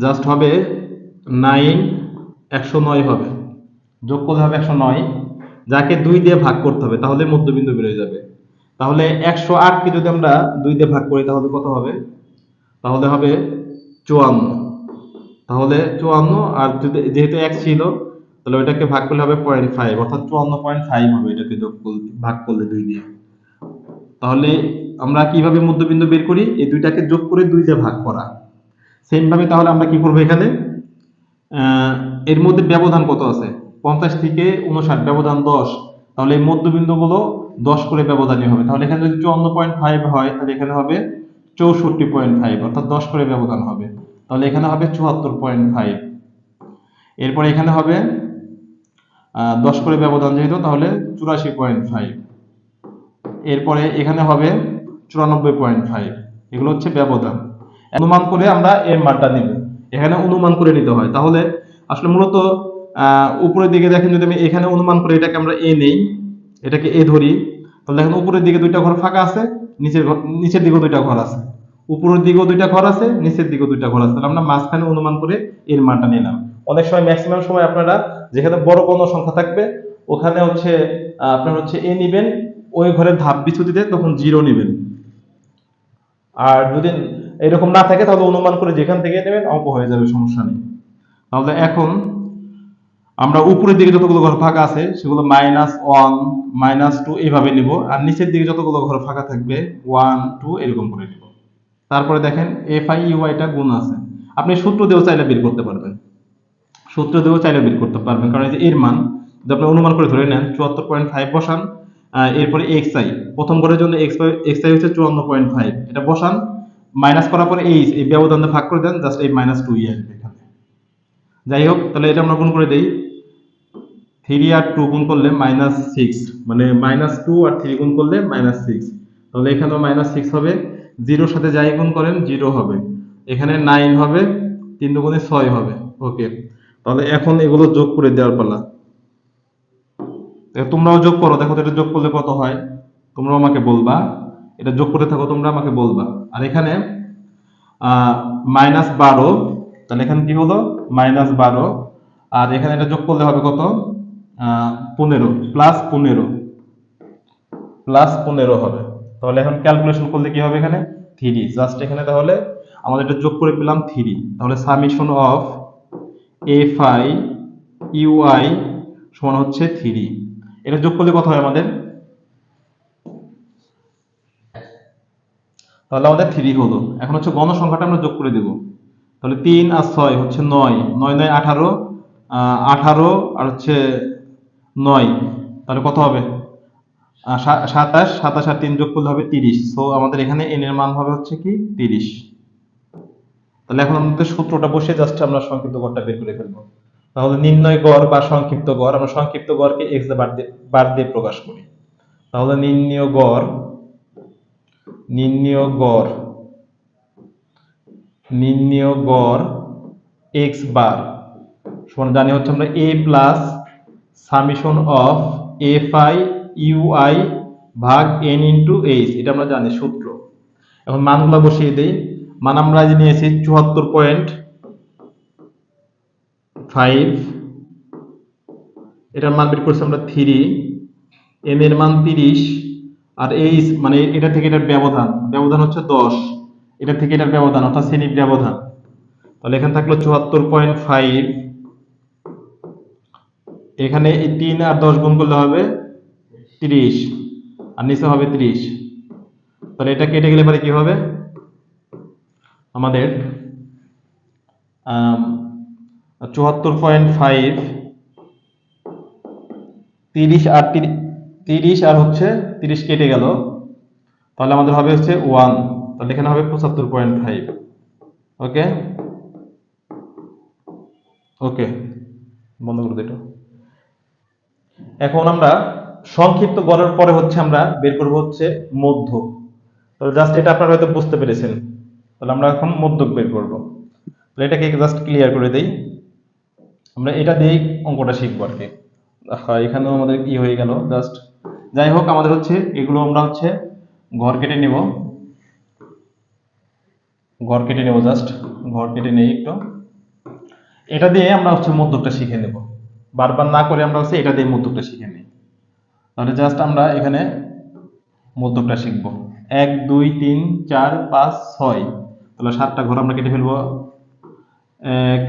Speaker 1: জাস্ট হবে 9 109 হবে, যোগ করলে হবে 109, যাকে 2 দিয়ে ভাগ করতে হবে, তাহলে মধ্যবিন্দু বের হয়ে যাবে। তাহলে 108 কে যদি আমরা 2 দিয়ে ভাগ করি তাহলে কত হবে? তাহলে হবে 54। তাহলে 54, আর যদি যেহেতু এক ছিল তাহলে ওইটাকে ভাগ করলে হবে 0.5, অর্থাৎ 54.5 হবে এটাকে যোগ করলে, ভাগ করলে 2 দিয়ে। তাহলে আমরা কিভাবে মধ্যবিন্দু বের করি? এই দুইটাকে যোগ করে 2 দিয়ে ভাগ করা। সেম ভাবে তাহলে আমরা কি করব এখানে? এর মধ্যে ব্যবধান কত আছে? 50 থেকে 59 ব্যবধান 10। তাহলে এই মধ্যবিন্দুগুলো 10 করে ব্যবধানই হবে। তাহলে এখানে যদি 54.5 হয় তাহলে এখানে হবে 64.5, অর্থাৎ 10 করে ব্যবধান হবে। তাহলে এখানে হবে 74.5। এরপর এখানে হবে 10 করে ব্যবধান যেহেতু, তাহলে 84.5। এরপরে এখানে হবে 94.5। এগুলো হচ্ছে ব্যবধান। অনুমান করে আমরা এর মানটা নিব। এখানে অনুমান করে নিতে হয়। তাহলে আসলে মূলত উপরের দিকে দেখেন, যদি আমি এখানে অনুমান করে এটাকে আমরা এ নেই, এটাকে এ ধরি, তাহলে দেখেন উপরের দিকে দুইটা ঘর ফাঁকা আছে, নিচের দিকেও দুইটা ঘর আছে, উপরের দিকেও দুইটা ঘর আছে, নিচের দিকেও দুইটা ঘর আছে। তাহলে আমরা মাঝখানে অনুমান করে এর মানটা নিলাম। অনেক সময়, ম্যাক্সিমাম সময় আপনারা যেখানে বড় কোনো সংখ্যা থাকবে ওখানে হচ্ছে আপনার হচ্ছে এ নিবেন, ওই ঘরের ধাপ পিছু দিতে তখন 0 নেবেন। আর যদি এরকম না থাকে তাহলে অনুমান করে যেখান থেকে নেবেন অঙ্ক হয়ে যাবে, সমস্যা নেই। তাহলে এখন আমরা উপরের দিকে যতগুলো ঘর ফাঁকা আছে সেগুলো -1, -2 এইভাবে নিব, আর নিচের দিকে যতগুলো ঘর ফাঁকা থাকবে 1, 2 এরকম করে নিব। তারপরে দেখেন FI টা গুণ আছে, আপনি সূত্র দিয়েও চাইলে বের করতে পারবেন, সূত্র দিয়েও চাইলে বের করতে পারবেন, কারণ এই যে এর মান যদি আপনি অনুমান করে ধরে নেন 74.5 বসান, এরপরে XI, প্রথম ঘরের জন্য XI হচ্ছে 54.5, এটা বসান, মাইনাস করার পরে এই ব্যবধানটা ভাগ করে দেন, জাস্ট এই -2 আসবে এখানে। যাই হোক, তাহলে এটা আমরা গুণ করে দেই। 3 আর 2 গুণ করলে -6, মানে -2 আর 3 গুণ করলে -6। তাহলে এখানেও -6 হবে, 0 সাথে যাই গুণ করেন 0 হবে, এখানে 9 হবে, 3 দুগুণে 6 হবে। ওকে, তাহলে এখন এগুলো যোগ করে দেওয়ার পালা। তোমরাও যোগ করো, দেখো তো এটা যোগ করলে কত হয়, তোমরাও আমাকে বলবা, এটা যোগ করে থাকো তোমরা আমাকে বলবা। আর এখানে -12, তাহলে এখানে কি হলো -12, আর এখানে এটা যোগ করলে হবে কত, 15, +15 হবে। তাহলে এখন ক্যালকুলেশন করলে কি হবে, এখানে 3, জাস্ট এখানে তাহলে আমাদের এটা যোগ করে পেলাম 3। তাহলে সামেশন অফ FI UI সমান হচ্ছে 3। এটা যোগ করলে কত হয় আমাদের, তাহলে আমাদের 3 হলো। এখন হচ্ছে গণসংখ্যাটা আমরা যোগ করে দেব। তাহলে 3 আর 6 হচ্ছে 9, 9 9 18, 18 আর হচ্ছে 9, তাহলে কত হবে 27, 27 আর 3 যোগ করলে হবে 30। সো আমাদের এখানে n এর মান হবে হচ্ছে কি 30। তাহলে এখন আমাদের সূত্রটা বসে জাস্ট আমরা সংক্ষিপ্ত গড়টা বের করে ফেলবো। তাহলে নির্ণয় গড় বা সংক্ষিপ্ত গড়, আমরা সংক্ষিপ্ত গড়কে x দিয়ে বার দিয়ে প্রকাশ করি। তাহলে নির্ণয় গড় x বার সমান জানি হচ্ছে আমরা a plus summation of FI UI ভাগ n ইন্টু h, এটা আমরা জানি সূত্র। এখন মানগুলো বসিয়ে দেই। মান আমরা নিয়েছি 74.5, এটার মান বের করছি আমরা 3, m এর মান 30, আর h মানে এটা থেকে এটার ব্যবধান হচ্ছে 10, এটা থেকে এটার ব্যবধান অর্থাৎ শ্রেণীর ব্যবধান। তাহলে এখানে থাকলো 74.5, এখানে এই 3 আর 10 গুণ করলে হবে 30, আর নিচে হবে 30। তাহলে এটা কেটে গেলে পরে কি হবে আমাদের 74.5, 30 আর 30 আর হচ্ছে 30 কেটে গেল, তাহলে আমাদের হবে হচ্ছে 1, তাহলে এখানে হবে 75.5। ওকে ওকে, বন্ধ করে দিটো। এখন আমরা সংক্ষিপ্ত গড়ের পরে হচ্ছে আমরা বের করব হচ্ছে মধ্য। তাহলে জাস্ট এটা আপনারা হয়তো বুঝতে পেরেছেন। তাহলে আমরা এখন মধ্যক বের করব। তাহলে এটাকে জাস্ট ক্লিয়ার করে দেই, আমরা এটা দিয়েই অঙ্কটা শিখবো আর কি। হ্যাঁ, এখানেও আমাদের কি হয়ে গেল জাস্ট। যাই হোক, আমাদের হচ্ছে এগুলো আমরা হচ্ছে ঘর কেটে নেব, জাস্ট ঘর কেটে নেই একটু। এটা দিয়ে আমরা হচ্ছে মধ্যকটা শিখে নেব, বারবার না করে আমরা হচ্ছে এটা দিয়ে মধ্যকটা শিখে নিই। তাহলে জাস্ট আমরা এখানে মধ্যকটা শিখব। 1 2 3 4 5 6, তাহলে 7টা ঘর আমরা কেটে ফেলবো। 1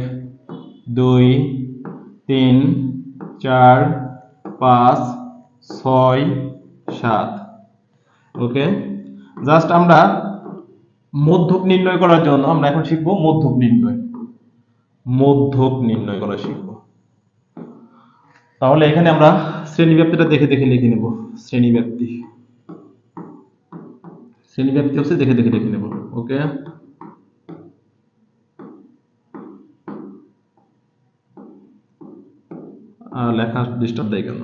Speaker 1: 2 3 4 5 6 7। ওকে, জাস্ট আমরা মধ্যক নির্ণয় করার জন্য আমরা এখন শিখবো মধ্যক নির্ণয় করা শিখবো। তাহলে এখানে আমরা শ্রেণীব্যাপ্তিটা দেখে দেখে লিখে নেব। শ্রেণীব্যাপ্তি হচ্ছে দেখে দেখে লিখে নেব। ওকে, লেখা ডিস্টার্ব দেয় কেন?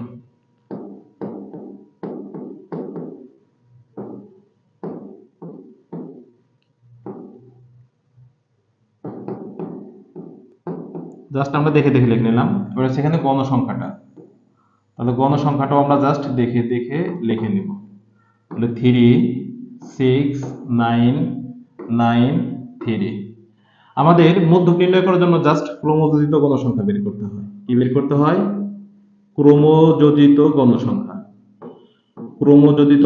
Speaker 1: জাস্ট আমরা দেখে দেখে লিখে নিলাম। এবার সেখানে গণসংখ্যাটা, তাহলে গণসংখ্যাটাও আমরা জাস্ট দেখে দেখে লিখে নিব। তাহলে 3 6 9 9 3। আমাদের মধ্যক নির্ণয় করার জন্য জাস্ট ক্রমযোজিত গণসংখ্যা বের করতে হয়। কি বের করতে হয়? ক্রমযোজিত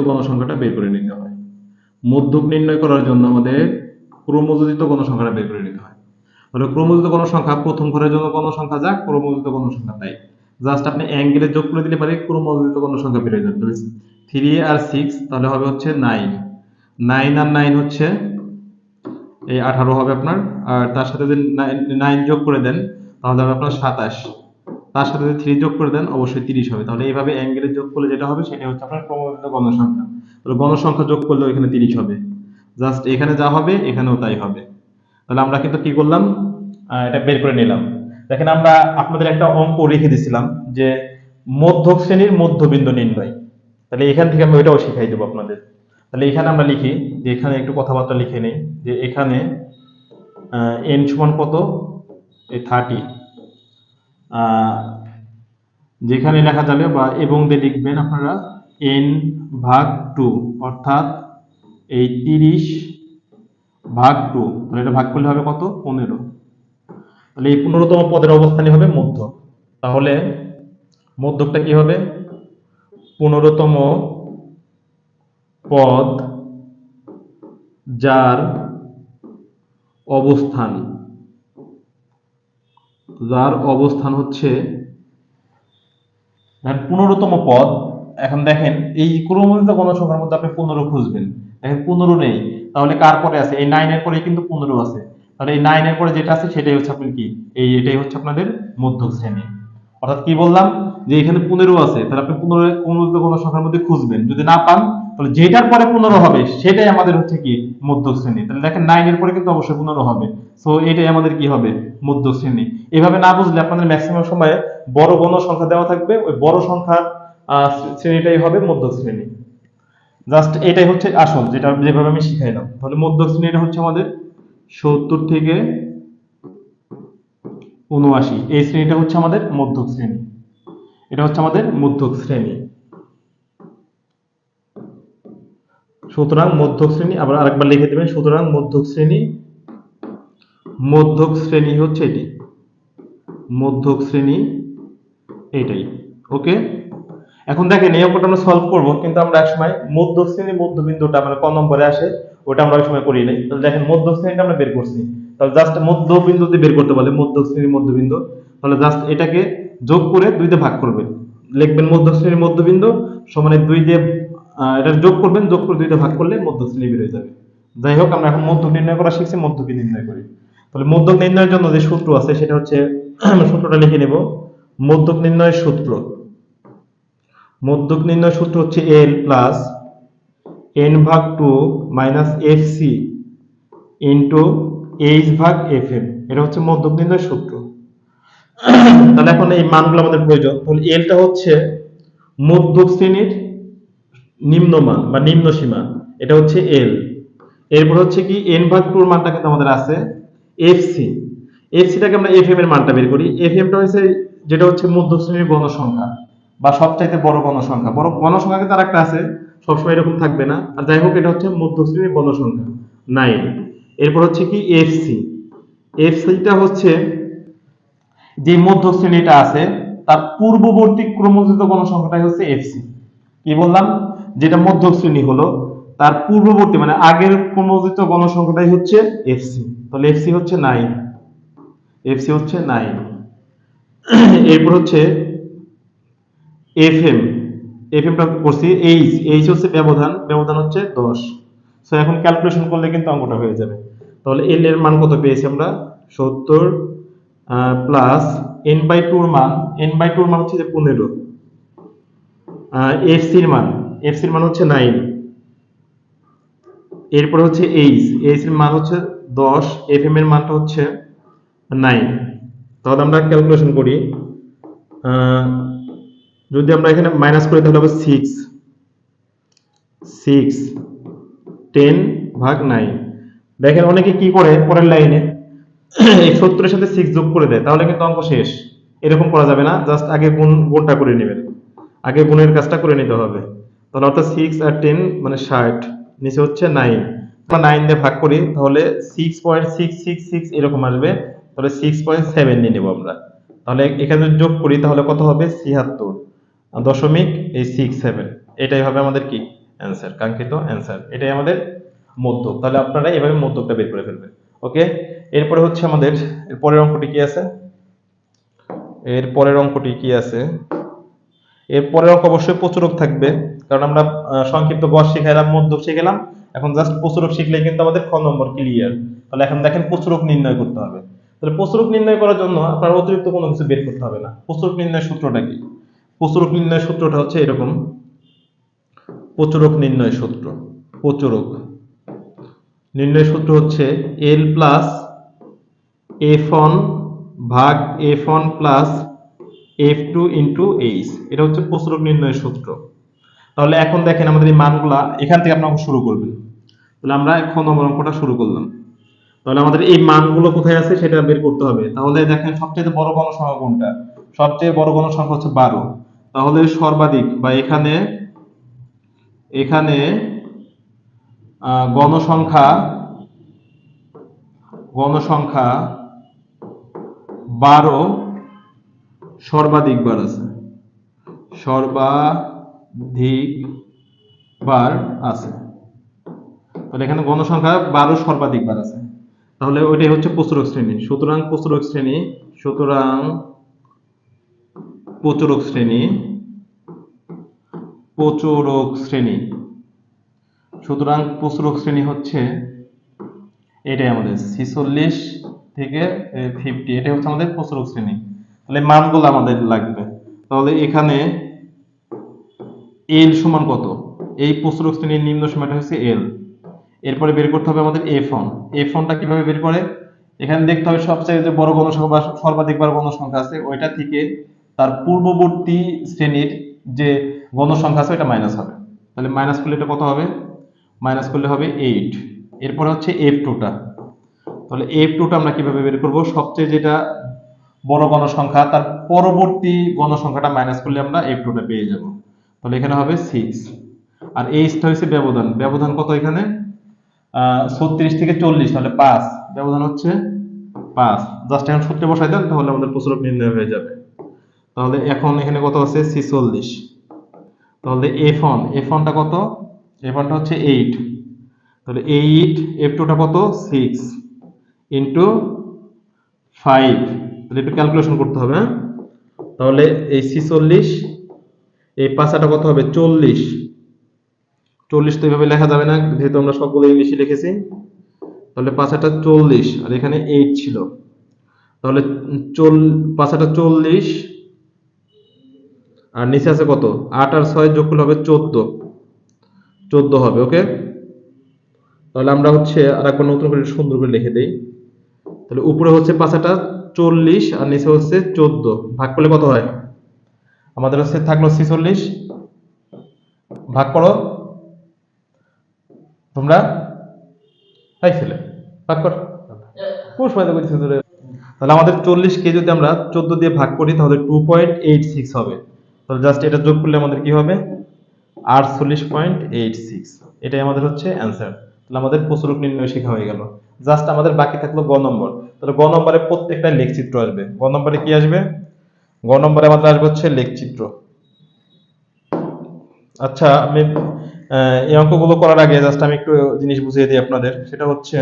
Speaker 1: গণসংখ্যাটা বের করে নিতে হয়। মধ্যক নির্ণয় করার জন্য আমাদের ক্রমযোজিত গণসংখ্যাটা বের করে নিতে হয়। তাহলে ক্রমযোজিত গণসংখ্যা প্রথম ঘরের জন্য গণসংখ্যা যাক, ক্রমযোজিত গণসংখ্যা তাই জাস্ট আপনি অ্যাঙ্গেলে যোগ করে দিলে পারে ক্রমযোজিত গণসংখ্যা বের হয়ে যাবে। 3 আর 6 তাহলে হবে হচ্ছে 9, 9 আর 9 হচ্ছে এই 18 হবে আপনার। আর তার সাথে যদি 9 যোগ করে দেন তাহলে হবে আপনার 27, তার সাথে যদি 3 যোগ করে দেন অবশ্যই 30 হবে। তাহলে এইভাবে অ্যাঙ্গেলে যোগ করলে যেটা হবে সেটা হচ্ছে আপনার ক্রমযোজিত গণসংখ্যা। তাহলে গণসংখ্যা যোগ করলে এখানে 30 হবে, জাস্ট এখানে যা হবে এখানেও তাই হবে। তাহলে আমরা কিন্তু কি করলাম, এটা বের করে নিলাম। দেখেন আমরা আপনাদের একটা অঙ্ক রেখে দিয়েছিলাম যে মধ্যক শ্রেণীর মধ্যবিন্দু নির্ণয়। তাহলে এখান থেকে আমি ওইটাও শিখাই দেবো আপনাদের। তাহলে এখানে আমরা লিখি যে এখানে একটু কথাবার্তা লিখে নেই যে এখানে n সমান কত, এই 30, যেখানে লেখা যাবে বা এবং দিয়ে লিখবেন আপনারা n ভাগ 2, অর্থাৎ এই 30 ভাগ 2, তাহলে এটা ভাগ করলে হবে কত, 15। তাহলে এই 15তম পদের অবস্থানই হবে মধ্যক। তাহলে মধ্যকটা কি হবে? 15তম পদ যার অবস্থান হচ্ছে 15তম পদ। এখন দেখেন এই ক্রমযোজিত গণসংখ্যার মধ্যে আপনি 15 খুঁজবেন, দেখেন 15 নেই, তাহলে কার পরে আছে? এই 9 এর পরে কিন্তু 15 আছে। তাহলে এই 9 এর পরে যেটা আছে সেটাই হচ্ছে আপনার কি, এটাই হচ্ছে আপনাদের মধ্যক শ্রেণী। অর্থাৎ কি বললাম, যে এখানে 15 আছে, তাহলে আপনি 15 ক্রমযোজিত গণসংখ্যার মধ্যে খুঁজবেন, যদি না পান তাহলে যেটার পরে 15 হবে সেটাই আমাদের হচ্ছে কি, মধ্যক শ্রেণী। তাহলে দেখেন 9 এর পরে কিন্তু অবশ্যই 15 হবে, সো এটাই আমাদের কি হবে, মধ্যক শ্রেণী। এভাবে না বুঝলে আপনাদের ম্যাক্সিমাম সময়ে বড় গণসংখ্যা দেওয়া থাকবে, ওই বড় সংখ্যার শ্রেণীটাই হবে মধ্যক শ্রেণী। জাস্ট এটাই হচ্ছে আসল, যেটা যেভাবে আমি শিখাইলাম। তাহলে মধ্যক শ্রেণীটা হচ্ছে আমাদের 70 থেকে 79, এই শ্রেণীটা হচ্ছে আমাদের মধ্যক শ্রেণী। এটা হচ্ছে আমাদের মধ্যক শ্রেণী। সুতরাং মধ্যক শ্রেণী, আবার আরেকবার লিখে দেবেন, সুতরাং মধ্যক শ্রেণী হচ্ছে এটি, মধ্যক শ্রেণী এটাই। ওকে, এখন দেখেন এই অঙ্কটা আমরা সলভ করব, কিন্তু আমরা একসময় মধ্যক শ্রেণী মধ্যবিন্দুটা মানে ক নম্বরে আসে ওটা আমরা ওই সময় করি নাই। তাহলে দেখেন মধ্যক শ্রেণীটা আমরা বের করছি, তাহলে জাস্ট মধ্যবিন্দু দিয়ে বের করতে বলে, মধ্যক শ্রেণী মধ্যবিন্দু। তাহলে জাস্ট এটাকে যোগ করে 2 দিয়ে ভাগ করবেন, লিখবেন মধ্যক শ্রেণী মধ্যবিন্দু সমান 2 দিয়ে এটা যোগ করবেন, যোগ করে 2 দিয়ে ভাগ করলে মধ্যক শ্রেণী বের হয়ে যাবে। যাই হোক, আমরা এখন মধ্যক নির্ণয় করা শিখছি, মধ্যকই নির্ণয় করি। তাহলে মধ্যক নির্ণয়ের জন্য যে সূত্র আছে সেটা হচ্ছে, সূত্রটা লিখে নেব। মধ্যক নির্ণয়ের সূত্র, মধ্যক নির্ণয় সূত্র হচ্ছে L প্লাস n ভাগ 2 মাইনাস fc ইন্টু h ভাগ fm, এটা হচ্ছে মধ্যক নির্ণয় সূত্র। তাহলে এখন এই মানগুলো আমাদের প্রয়োজন। তাহলে এলটা হচ্ছে মধ্যক শ্রেণীর নিম্নমান বা নিম্ন সীমা, এটা হচ্ছে এল। এরপর হচ্ছে কি n ভাগ 2 এর মানটা কিন্তু আমাদের আছে fc, fcটাকে আমরা fm এর মানটা বের করি। fmটা হচ্ছে যেটা হচ্ছে মধ্যক শ্রেণীর গণসংখ্যা বা সবচাইতে বড় গণসংখ্যা। বড় গণসংখ্যা কিন্তু আরেকটা আছে, সবসময় এরকম থাকবে না। আর যাই হোক, এটা হচ্ছে মধ্যক শ্রেণীর গণসংখ্যা 9। এরপর হচ্ছে কি fc, fcটা হচ্ছে যে মধ্য শ্রেণীটা আছে তার পূর্ববর্তী ক্রমযুক্ত গণসংখ্যাটাই হচ্ছে এফসি। কি বললাম? যেটা মধ্য শ্রেণী হলো তার পূর্ববর্তী মানে আগের ক্রমযুক্ত গণসংখ্যাটাই হচ্ছে এফসি। তাহলে এফসি হচ্ছে 9, এফসি হচ্ছে 9। এরপর হচ্ছে এফএম, এফএমটা করছি এইচ, এইচ হচ্ছে ব্যবধান, ব্যবধান হচ্ছে 10। সো এখন ক্যালকুলেশন করলে কিন্তু অঙ্কটা হয়ে যাবে। তাহলে এল এর মান কত পেয়েছি আমরা? 70 প্লাস এন বাই টুর মান, এন বাই টুর মান হচ্ছে যে 15, এফসির মান, এফসির মান হচ্ছে 9, এরপর হচ্ছে এইচ, এইচ এর মান হচ্ছে 10, এফএম এর মানটা হচ্ছে 9। তাহলে আমরা ক্যালকুলেশন করি, যদি আমরা এখানে মাইনাস করি তাহলে হবে 6, 10 ভাগ 9। দেখেন অনেকে কি করে পরের লাইনে এই 70 এর সাথে 6 যোগ করে দেয়, তাহলে কিন্তু অঙ্ক শেষ। এরকম করা যাবে না, জাস্ট আগে গুণটা করে নেবেন, আগে গুণের কাজটা করে নিতে হবে। তাহলে অর্থাৎ 6 আর 10 মানে 60, নিচে হচ্ছে 9, আমরা 9 দিয়ে ভাগ করি তাহলে 6.666 এরকম আসবে। তাহলে 6.7 নিয়ে নেব আমরা। তাহলে এখানে যোগ করি তাহলে কত হবে? 76.67। এটাই হবে আমাদের কি অ্যান্সার, কাঙ্ক্ষিত অ্যান্সার। এটাই আমাদের মধ্যক। তাহলে আপনারা এভাবে মধ্যকটা বের করে ফেলবেন। ওকে, এরপরে হচ্ছে আমাদের এর পরের অঙ্কটি কি আছে? এর পরের অঙ্কটি কি আছে? এর পরের অঙ্ক অবশ্যই প্রচুরক থাকবে, কারণ আমরা সংক্ষিপ্ত গড় শিখাইলাম, মধ্যক শিখাইলাম, এখন জাস্ট প্রচুরক শিখলেই কিন্তু আমাদের খ নম্বর ক্লিয়ার। তাহলে এখন দেখেন প্রচুরক নির্ণয় করতে হবে। তাহলে প্রচুরক নির্ণয় করার জন্য আপনার অতিরিক্ত কোনো কিছু বের করতে হবে না। প্রচুরক নির্ণয় সূত্রটা কি? প্রচুরক নির্ণয় সূত্রটা হচ্ছে এরকম, প্রচুরক নির্ণয় সূত্র, প্রচুরক নির্ণয় সূত্র হচ্ছে এল প্লাস এফ ওয়ান ভাগ F one plus F two into H. এটা হচ্ছে প্রচুরক নির্ণয়ের সূত্র। তাহলে এখন দেখেন আমাদের এই মানগুলা এখান থেকে আপনাকে শুরু করবেন। তাহলে আমরা এখন নম্বর অঙ্কটা শুরু করলাম। তাহলে আমাদের এই মানগুলো কোথায় আছে সেটা বের করতে হবে। তাহলে দেখেন সবচেয়ে বড় গণসংখ্যা কোনটা? সবচেয়ে বড় গণসংখ্যা হচ্ছে 12। তাহলে সর্বাধিক বা এখানে এখানে গণসংখ্যা গণসংখ্যা 12 সর্বাধিক বার আছে, সর্বাধিক বার আছে। তাহলে এখানে গণসংখ্যা 12 সর্বাধিক বার আছে। তাহলে ওইটাই হচ্ছে প্রচুরক শ্রেণী। সুতরাং প্রচুরক শ্রেণী, সুতরাং প্রচুরক শ্রেণী, প্রচুরক শ্রেণী, সুতরাং প্রচুরক শ্রেণী হচ্ছে এটাই আমাদের 46 থেকে 50। এটাই হচ্ছে আমাদের প্রচুরক শ্রেণী। তাহলে মানগুলো আমাদের লাগবে। তাহলে এখানে এল সমান কত? এই প্রচুরক শ্রেণীর নিম্ন সীমাটা হচ্ছে এল। এরপরে বের করতে হবে আমাদের এফ ওয়ান। এফ ওয়ানটা কিভাবে বের করে? এখানে দেখতে হবে সবচেয়ে যে বড় গণসংখ্যা বা সর্বাধিক বার গণসংখ্যা আছে ওইটা থেকে তার পূর্ববর্তী শ্রেণীর যে গণসংখ্যা আছে ওইটা মাইনাস হবে। তাহলে মাইনাস করলে এটা কত হবে? মাইনাস করলে হবে 8। এরপরে হচ্ছে এফ টুটা। তাহলে এফ টুটা আমরা কিভাবে বের করব? সবচেয়ে যেটা বড় গণসংখ্যা তার পরবর্তী গণসংখ্যাটা মাইনাস করলে আমরা এফ টুটা পেয়ে যাব। তাহলে এখানে হবে 6। আর এইচটা হচ্ছে ব্যবধান, ব্যবধান কত এখানে? 36 থেকে 40, তাহলে 5, ব্যবধান হচ্ছে 5। জাস্ট এখন সূত্রে বসাই দেন তাহলে আমাদের প্রচুরক নির্ণয় হয়ে যাবে। তাহলে এখন এখানে কত আছে? 46। তাহলে এফ ওয়ানটা কত? এফ ওয়ানটা হচ্ছে 8। তাহলে 8, এফ টুটা কত? 6 ইন্টু 5। তাহলে একটু ক্যালকুলেশন করতে হবে, হ্যাঁ? তাহলে এই 46, এই পাঁচাটা কত হবে? 40। 40 তো এভাবে লেখা যাবে না, যেহেতু আমরা সবগুলো ইংলিশে লিখেছি। তাহলে পাঁচাটা 40 আর এখানে 8 ছিল। তাহলে পাঁচাটা 40 আর নিচে আছে কত? 8 আর 6 যোগ করলে হবে 14, 14 হবে। ওকে, তাহলে আমরা হচ্ছে আর একবার নতুন করে সুন্দর করে লিখে দেই। তাহলে উপরে হচ্ছে পাঁচাটা 40 আর নিচে হচ্ছে 14, ভাগ করলে কত হয়? আমাদের হচ্ছে থাকলো 46, ভাগ করো তোমরা, তাই ছেলে ভাগ কর। তাহলে আমাদের 40 কে যদি আমরা 14 দিয়ে ভাগ করি তাহলে 2.86 হবে। তাহলে জাস্ট এটা যোগ করলে আমাদের কি হবে? 48.86। এটাই আমাদের হচ্ছে অ্যান্সার। তাহলে আমাদের প্রচুরক নির্ণয় শেখা হয়ে গেল। জাস্ট আমাদের বাকি থাকলো গ নম্বর। তাহলে গ নম্বরে প্রত্যেকটা লেখচিত্র আসবে। গ নম্বরে কি আসবে? গ নম্বরে আমাদের আসবে হচ্ছে লেখচিত্র। আচ্ছা, আমি এই অঙ্কগুলো করার আগে জাস্ট আমি একটু জিনিস বুঝিয়ে দিই আপনাদের। সেটা হচ্ছে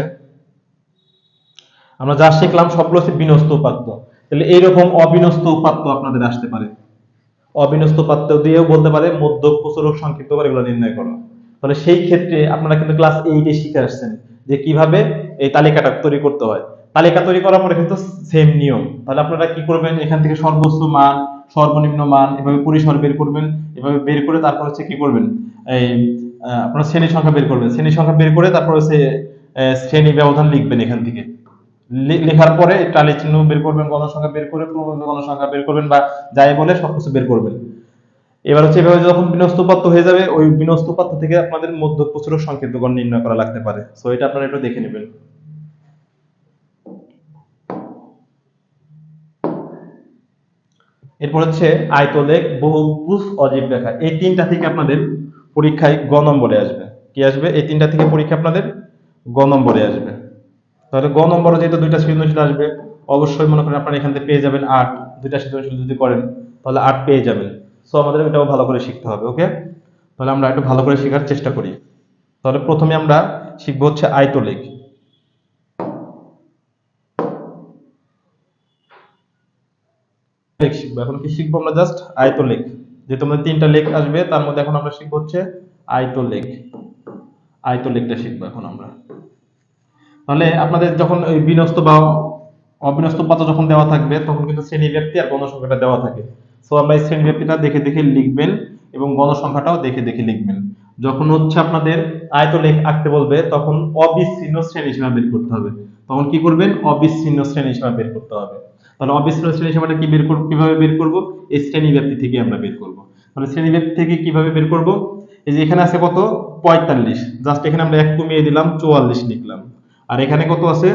Speaker 1: আমরা যা শিখলাম সবগুলো হচ্ছে বিন্যস্ত উপাত্ত। তাহলে এইরকম অবিন্যস্ত উপাত্ত আপনাদের আসতে পারে। অবিন্যস্ত উপাত্ত দিয়েও বলতে পারে মধ্যক, প্রসারক, সংক্ষিপ্ত করে এগুলো নির্ণয় করো। তাহলে সেই ক্ষেত্রে আপনারা কিন্তু ক্লাস 8 এ শিখে আসছেন যে কিভাবে এই তালিকাটা তৈরি করতে হয়। তালিকা তৈরি করার পরে কিন্তু সেম নিয়ম। তাহলে আপনারা কি করবেন, এখান থেকে সর্বোচ্চ মান, সর্বনিম্ন মান এভাবে পরিসর বের করবেন। এভাবে বের করে তারপর হচ্ছে কি করবেন, এই আপনারা শ্রেণী সংখ্যা বের করবেন। শ্রেণী সংখ্যা বের করে তারপর হচ্ছে শ্রেণী ব্যবধান লিখবেন এখান থেকে। লেখার পরে টালি চিহ্ন বের করবেন, গণসংখ্যা বের করে ক্রমবর্ধমান গণসংখ্যা বের করবেন, বা যাই বলে সবকিছু বের করবেন। এবার হচ্ছে এভাবে যখন বিন্যস্ত উপাত্ত হয়ে যাবে, ওই বিন্যস্ত উপাত্ত থেকে আপনাদের মধ্য, প্রচুর সংক্ষিপ্ত গণ নির্ণয় করা লাগতে পারে। সো এটা আপনারা একটু দেখে নেবেন। এরপর হচ্ছে আয়তলেখ, বহুভুজ, অজীব রেখা। এই তিনটা থেকে আপনাদের পরীক্ষায় গ নম্বরে আসবে। কি আসবে? এই তিনটা থেকে পরীক্ষা আপনাদের গ নম্বরে আসবে। তাহলে গ নম্বরে যেহেতু দুইটা সৃজনশীল আসবে, অবশ্যই মনে করেন আপনারা এখান থেকে পেয়ে যাবেন 8। দুইটা সৃজনশীল যদি করেন তাহলে 8 পেয়ে যাবেন। সো আমাদের এটাও ভালো করে শিখতে হবে। ওকে, তাহলে আমরা একটু ভালো করে শেখার চেষ্টা করি। তাহলে প্রথমে আমরা শিখবো হচ্ছে আয়তলেখ। লেখ শিখবো। এখন কি শিখবো আমরা? জাস্ট আয়তলেখ। যে তোমাদের তিনটা লেখ আসবে তার মধ্যে এখন আমরা শিখবো হচ্ছে আয়তলেখ। আয়তলেখটা শিখবো এখন আমরা। তাহলে আপনাদের যখন ওই বিন্যস্ত বা অবিন্যস্ত পাতা যখন দেওয়া থাকবে তখন কিন্তু শ্রেণী ব্যাপ্তি আর গণসংখ্যাটা দেওয়া থাকে। সো আমরা এই শ্রেণী ব্যাপ্তিটা দেখে দেখে লিখবেন এবং গণসংখ্যাটাও দেখে দেখে লিখবেন। যখন হচ্ছে আপনাদের আয়তলেখ আঁকতে বলবে তখন অবিচ্ছিন্ন শ্রেণী সীমা বের করতে হবে। তখন কি করবেন? অবিচ্ছিন্ন শ্রেণী সীমা বের করতে হবে। তাহলে অবিচ্ছিন্ন শ্রেণী সীমাটা কি বের করব, কিভাবে বের করব? এই শ্রেণী ব্যাপ্তি থেকে আমরা বের করব। তাহলে শ্রেণী ব্যাপ্তি থেকে কিভাবে বের করব? এই যে এখানে আছে কত? 45। জাস্ট এখানে আমরা এক কমিয়ে দিলাম, 44 লিখলাম। আর এখানে কত আছে?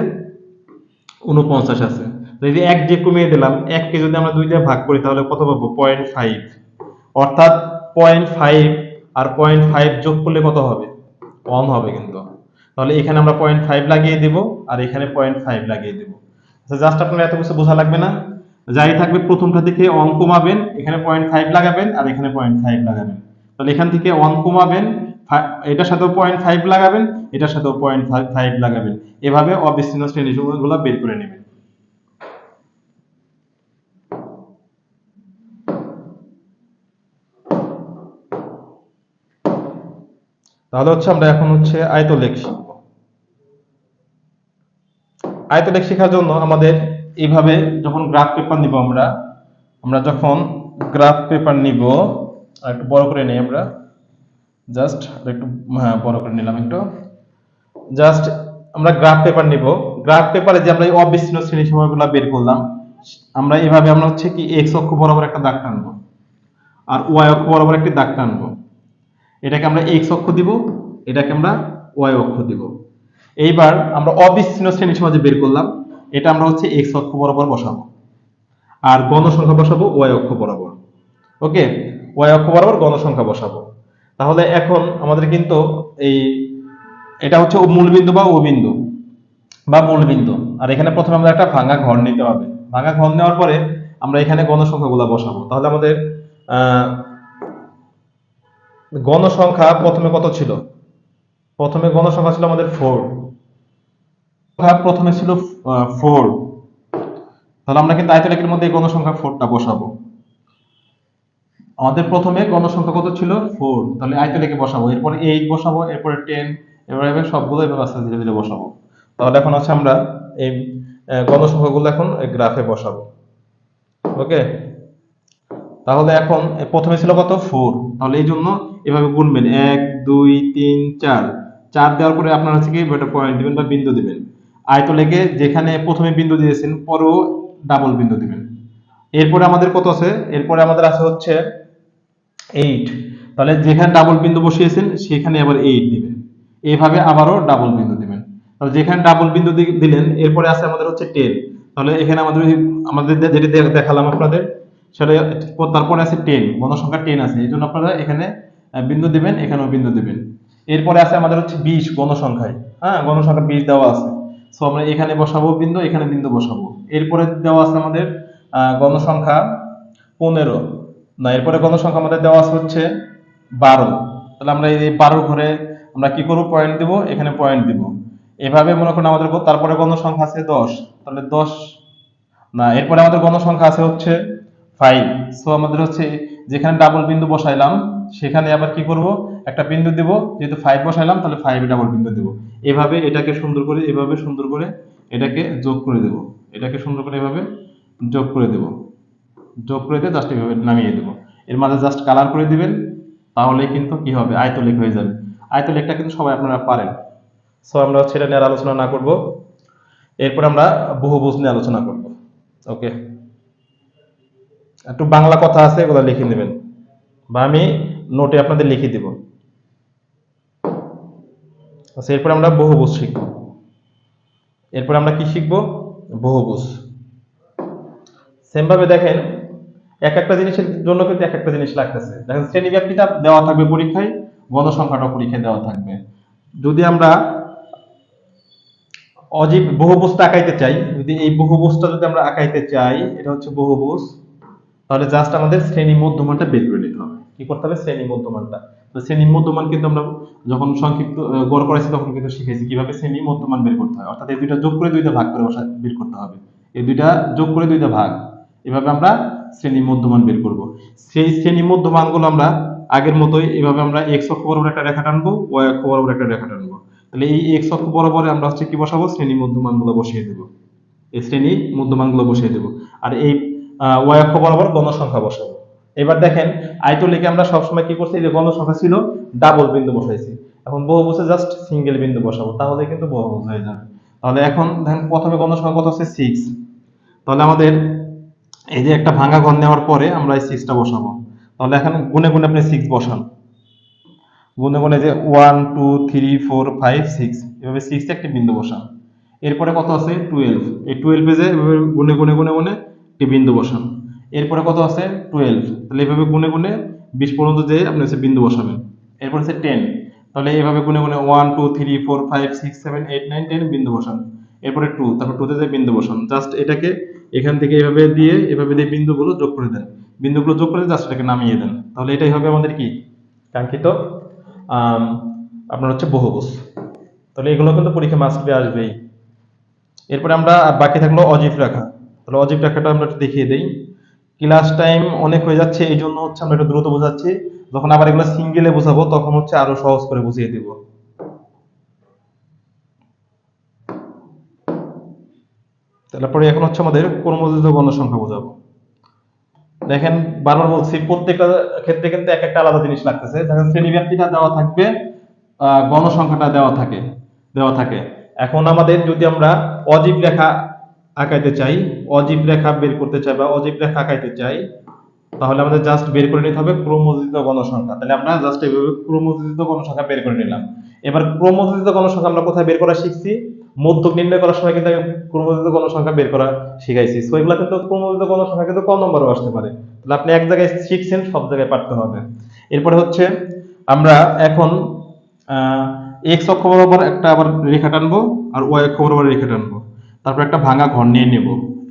Speaker 1: 49 আছে। তো এই যে এক যে কমিয়ে দিলাম, এককে যদি আমরা 2 দিয়ে ভাগ করি তাহলে কত পাবো? 0.5। অর্থাৎ 0.5 আর 0.5 যোগ করলে কত হবে? 1 হবে কিন্তু। তাহলে এখানে আমরা 0.5 লাগিয়ে দেব আর এখানে 0.5 লাগিয়ে দেব। আচ্ছা, জাস্ট আপনার এত কিছু বোঝা লাগবে না। যাই থাকবে প্রথমটা থেকে 1 কমাবেন, এখানে 0.5 লাগাবেন আর এখানে 0.5 লাগাবেন। তাহলে এখান থেকে 1 কমাবেন, এটার সাথেও 0.5 লাগাবেন, এটার সাথেও 0.5 লাগাবেন। এভাবে অবিচ্ছিন্ন শ্রেণীসমূহগুলো বের করে নেবেন। তাহলে হচ্ছে আমরা এখন হচ্ছে আয়তলেখ শিখব। আয়তলেখ শেখার জন্য আমাদের এইভাবে যখন গ্রাফ পেপার নিব আমরা, যখন গ্রাফ পেপার নিব, আর একটু বড় করে নেই আমরা, জাস্ট একটু, হ্যাঁ বড় করে নিলাম একটু। জাস্ট আমরা গ্রাফ পেপার নিব। গ্রাফ পেপারে যে আমরা এই অবিচ্ছিন্ন শ্রেণী সময়গুলো বের করলাম, আমরা এইভাবে আমরা হচ্ছে কি এক্স অক্ষ বরাবর একটা দাগ টানবো আর ওয়াই অক্ষ বরাবর একটি দাগ টানবো। এটাকে আমরা এক্স অক্ষ দিব, এটাকে আমরা ওয়াই অক্ষ দিব। এইবার আমরা অবিচ্ছিন্ন শ্রেণী সীমা যে বের করলাম, এটা আমরা হচ্ছে এক্স অক্ষ বরাবর বসাবো আর গণসংখ্যা বসাবো ওয়াই অক্ষ বরাবর। ওকে, ওয়াই অক্ষ বরাবর গণসংখ্যা বসাবো। তাহলে এখন আমাদের কিন্তু এই এটা হচ্ছে মূল বিন্দু বা ও বিন্দু বা মূল বিন্দু। আর এখানে প্রথমে আমরা একটা ভাঙা ঘর নিতে হবে। ভাঙা ঘর নেওয়ার পরে আমরা এখানে গণসংখ্যাগুলো বসাবো। তাহলে আমাদের আহ গণসংখ্যা প্রথমে কত ছিল? প্রথমে গণসংখ্যা ছিল আমাদের 4। প্রথমে ছিল 4। তাহলে আমরা কিন্তু আয়তলেখের মধ্যে এই গণসংখ্যা 4টা বসাবো। আমাদের প্রথমে গণসংখ্যা কত ছিল? 4। তাহলে আয়তলেখে বসাবো, এরপরে 8 বসাবো, এরপরে 10, এভাবে সবগুলো এভাবে আস্তে ধীরে ধীরে বসাবো। তাহলে এখন হচ্ছে আমরা এই গণসংখ্যাগুলো এখন গ্রাফে বসাবো। ওকে, তাহলে এখন প্রথমে ছিল কত? 4। তাহলে এই জন্য এভাবে গুনবেন, 1 2 3 4। 4 দেওয়ার পরে আপনার হচ্ছে কি একটা পয়েন্ট দিবেন বা বিন্দু দিবেন। আয়তলেখে যেখানে প্রথমে বিন্দু দিয়েছেন পরেও ডাবল বিন্দু দিবেন। এরপরে আমাদের কত আছে? এরপরে আমাদের আছে হচ্ছে 8। তাহলে যেখানে ডাবল বিন্দু বসিয়েছেন সেখানে আবার 8 দিবেন। এইভাবে আবারও ডাবল বিন্দু দিবেন। তাহলে যেখানে ডাবল বিন্দু দিলেন, এরপরে আছে আমাদের হচ্ছে 10। তাহলে এখানে আমাদের যেটা দেখালাম আপনাদের, সেটা তারপরে আছে 10, গণসংখ্যা 10 আছে, এই জন্য আপনারা এখানে বিন্দু দিবেন, এখানেও বিন্দু দিবেন। এরপরে আছে আমাদের হচ্ছে 20 গণসংখ্যায়, হ্যাঁ গণসংখ্যা 20 দেওয়া আছে। সো আমরা এখানে বসাবো বিন্দু, এখানে বিন্দু বসাবো। এরপরে দেওয়া আছে আমাদের গণসংখ্যা 15, না এরপরে গণসংখ্যা আমাদের দেওয়া আছে হচ্ছে 12। তাহলে আমরা এই 12 ঘরে আমরা কি করব, পয়েন্ট দিব, এখানে পয়েন্ট দিব। এভাবে মনে করেন আমাদের তারপরে গণসংখ্যা আছে 10, তাহলে 10, না এরপরে আমাদের গণসংখ্যা আছে হচ্ছে 5। সো আমাদের হচ্ছে যেখানে ডাবল বিন্দু বসাইলাম সেখানে আবার কি করব, একটা বিন্দু দিব, যেহেতু 5 বসাইলাম তাহলে 5 এ ডাবল বিন্দু দিব। এভাবে এটাকে সুন্দর করে, এভাবে সুন্দর করে এটাকে যোগ করে দেব, এটাকে সুন্দর করে এভাবে যোগ করে দেব, যোগ করে দিয়ে জাস্ট এভাবে নামিয়ে দেব। এর মাঝে জাস্ট কালার করে দিবেন, তাহলে কিন্তু কি হবে, আয়তলেখ হয়ে যাবে। আয়তলেখটা কিন্তু সবাই আপনারা পারেন। সো আমরা হচ্ছে এটা নিয়ে আর আলোচনা না করব। এরপর আমরা বহুভুজ নিয়ে আলোচনা করব। ওকে, একটু বাংলা কথা আছে, এগুলো লিখে নেবেন বা আমি নোটে আপনাদের লিখে দিব। আচ্ছা, এরপর আমরা বহুভুজ শিখব। এরপর আমরা কি শিখব, বহুভুজ। সেম ভাবে দেখেন, এক একটা জিনিসের জন্য কিন্তু এক একটা জিনিস লাগতেছে। দেখেন শ্রেণীব্যাপ্তিটা দেওয়া থাকবে পরীক্ষায়, গণসংখ্যাটা পরীক্ষায় দেওয়া থাকবে। যদি আমরা অজীব বহুভুজটা আঁকাইতে চাই, যদি এই বহুভুজটা যদি আমরা আঁকাইতে চাই, এটা হচ্ছে বহুভুজ, তাহলে জাস্ট আমাদের শ্রেণী মধ্যমানটা বের করে নিতে হবে। কি করতে হবে, শ্রেণী মধ্যমানটা। তো শ্রেণী মধ্যমান কিন্তু আমরা যখন সংক্ষিপ্ত গড় করাইছি তখন কিন্তু শিখেছি কিভাবে শ্রেণী মধ্যমান বের করতে হয়, অর্থাৎ এই দুইটা যোগ করে দুইটা ভাগ করে বের করতে হবে। এই দুইটা যোগ করে দুইটা ভাগ, এভাবে আমরা শ্রেণী মধ্যমান বের করব। সেই শ্রেণী মধ্যমানগুলো আমরা আগের মতোই এভাবে আমরা এক্স অক্ষ বরাবর একটা রেখা টানবো, ওয়াই অক্ষ বরাবর একটা রেখা টানবো। তাহলে এই এক্স অক্ষ বরাবর আমরা হচ্ছে কি বসাবো, শ্রেণী মধ্যমানগুলো বসিয়ে দেবো, এই শ্রেণী মধ্যমানগুলো বসিয়ে দেবো। আর এই ওয়াই অক্ষ বরাবর গণসংখ্যা বসাবো। এবার দেখেন আয়তলেখে আমরা সবসময় কি করছি, যে গণসংখ্যা ছিল ডাবল বিন্দু বসাইছি, এখন বহুভুজে জাস্ট সিঙ্গেল বিন্দু বসাবো, তাহলে কিন্তু বহুভুজ হয়ে যাবে। তাহলে এখন দেখেন প্রথমে গণসংখ্যা কত আছে, 6। তাহলে আমাদের এই যে একটা ভাঙা ঘর নেওয়ার পরে আমরা এই 6টা বসাবো। তাহলে এখন গুনে গুনে আপনি 6 বসান, গুনে গুনে যে 1 2 3 4 5 6, এভাবে 6 একটি বিন্দু বসান। এরপরে কত আছে, 12, এই 12 এ যে এভাবে গুনে গুনে গুনে গুনে একটি বিন্দু বসান। এরপরে কত আছে, 12, তাহলে এভাবে গুনে গুনে 20 পর্যন্ত যে আপনি হচ্ছে বিন্দু বসাবেন। এরপর হচ্ছে 10, তাহলে এভাবে গুনে গুনে 1 2 3 4 5 6 7 8 9 10 বিন্দু বসান। এরপরে 2, তারপর 2 তে যে বিন্দু বসান। জাস্ট এটাকে এখান থেকে এভাবে দিয়ে বিন্দুগুলো যোগ করে দেন, বিন্দুগুলো যোগ করে জাস্ট এটাকে নামিয়ে দেন। তাহলে এটাই হবে আমাদের কি কাঙ্ক্ষিত আম, আপনার হচ্ছে বহুভুজ। তাহলে এগুলো কিন্তু পরীক্ষা মাস্ট বি আসবেই। এরপরে আমরা বাকি থাকলো অজীব রেখা। তাহলে অজীব রেখাটা আমরা একটু দেখিয়ে দেই। ক্লাস টাইম অনেক হয়ে যাচ্ছে, এই জন্য হচ্ছে আমরা একটু দ্রুত বোঝাচ্ছি। যখন আবার এগুলো সিঙ্গেলে বোঝাবো তখন হচ্ছে আরো সহজ করে বুঝিয়ে দিব। তারপরে এখন হচ্ছে আমাদের ক্রমযোজিত গণসংখ্যা বোঝাবো। দেখেন বারবার বলছি, প্রত্যেকটা ক্ষেত্রে কিন্তু এক একটা আলাদা জিনিস লাগতেছে। দেখেন শ্রেণীব্যাপ্তিটা দেওয়া থাকবে, গণসংখ্যাটা দেওয়া থাকে। এখন আমাদের যদি আমরা অজীব রেখা আঁকাইতে চাই, অজীব রেখা বের করতে চাই বা অজীব রেখা আঁকাইতে চাই, তাহলে আমাদের জাস্ট বের করে নিতে হবে ক্রমযোজিত গণসংখ্যা। তাহলে আমরা জাস্ট এইভাবে ক্রমযোজিত গণসংখ্যা বের করে নিলাম। এবার ক্রমযোজিত গণসংখ্যা আমরা কোথায় বের করা শিখছি, মধ্যক নির্ণয় করার সময় কিন্তু আমি ক্রমযোজিত গণসংখ্যা বের করা শিখাইছি। সো এগুলা কিন্তু ক্রমযোজিত গণসংখ্যা কিন্তু কম নম্বরও আসতে পারে। তাহলে আপনি এক জায়গায় শিখছেন, সব জায়গায় পারতে হবে। এরপরে হচ্ছে আমরা এখন এক্স অক্ষ বরাবর একটা আবার রেখা টানবো আর ওয়াই অক্ষ বরাবর রেখা টানবো, তারপর একটা ভাঙা ঘর নিয়ে নেব।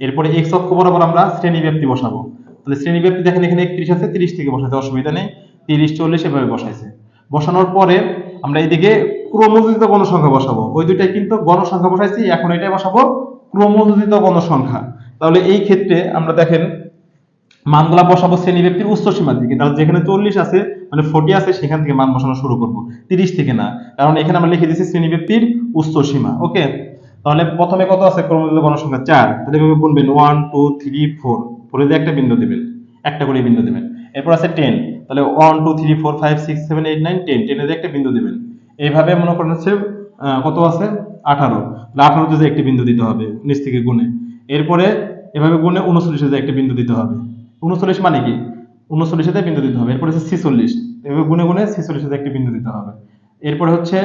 Speaker 1: এরপরে এক্স অক্ষ বরাবর আমরা শ্রেণীব্যাপ্তি বসাবো। তাহলে শ্রেণীব্যাপ্তি দেখেন এখানে 31 আছে, 30 থেকে বসাতে অসুবিধা নেই, 30 40 এভাবে বসাইছে। বসানোর পরে আমরা এইদিকে ক্রমযোজিত গণসংখ্যা বসাবো। ওই দুইটাই কিন্তু গণসংখ্যা বসাইছি, এখন এটাই বসাবো ক্রমযোজিত গণসংখ্যা। তাহলে এই ক্ষেত্রে আমরা দেখেন মানগুলা বসাবো শ্রেণীব্যাপ্তির উচ্চ সীমার দিকে। তাহলে যেখানে 40 আছে মানে 40 আছে সেখান থেকে মান বসানো শুরু করব, 30 থেকে না, কারণ এখানে আমরা লিখে দিয়েছি শ্রেণীব্যাপ্তির উচ্চ সীমা। ওকে, তাহলে প্রথমে কত আছে, ক্রমযোজিত গণসংখ্যা 4। তাহলে এভাবে গুনবেন 1 2 3 4, পরে দিয়ে একটা বিন্দু দিবেন, একটা করে বিন্দু দিবেন। এরপর আছে 10, তাহলে 1 2 3 4 5 6 7 8 9 10, 10 এ দিয়ে একটা বিন্দু দিবেন। এইভাবে মনে করেন হচ্ছে কত আছে, 18, তাহলে 18 তে যে একটা বিন্দু দিতে হবে নিচ থেকে গুনে। এরপরে এভাবে গুনে 39 এ যে একটা বিন্দু দিতে হবে। 39 মানে কি, 39 এ বিন্দু দিতে হবে। এরপরে হচ্ছে 46, এভাবে গুনে গুনে 46 এ একটা বিন্দু দিতে হবে। এরপরে হচ্ছে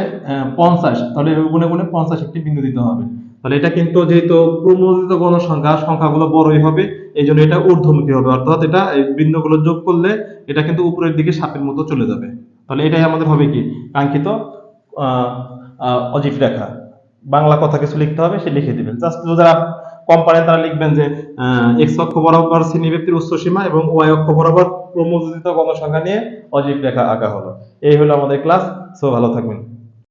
Speaker 1: 50, তাহলে এভাবে গুনে গুনে 50 একটি বিন্দু দিতে হবে। তাহলে এটা কিন্তু যেহেতু ক্রমযোজিত গণসংখ্যা, সংখ্যাগুলো বড়ই হবে, এই জন্য এটা ঊর্ধ্বমুখী হবে, অর্থাৎ এটা এই বিন্দুগুলো যোগ করলে এটা কিন্তু উপরের দিকে সাপের মতো চলে যাবে। তাহলে এটাই আমাদের হবে কি কাঙ্ক্ষিত অজীব রেখা। বাংলা কথা কিছু লিখতে হবে, সে লিখে দিবেন। জাস্ট যারা কম পারেন তারা লিখবেন যে এক্স অক্ষ বরাবর শ্রেণী ব্যক্তির উচ্চ সীমা এবং ওয়াই অক্ষ বরাবর ক্রমযোজিত গণসংখ্যা নিয়ে অজীব রেখা আঁকা হলো। এই হলো আমাদের ক্লাস। সো ভালো থাকবেন।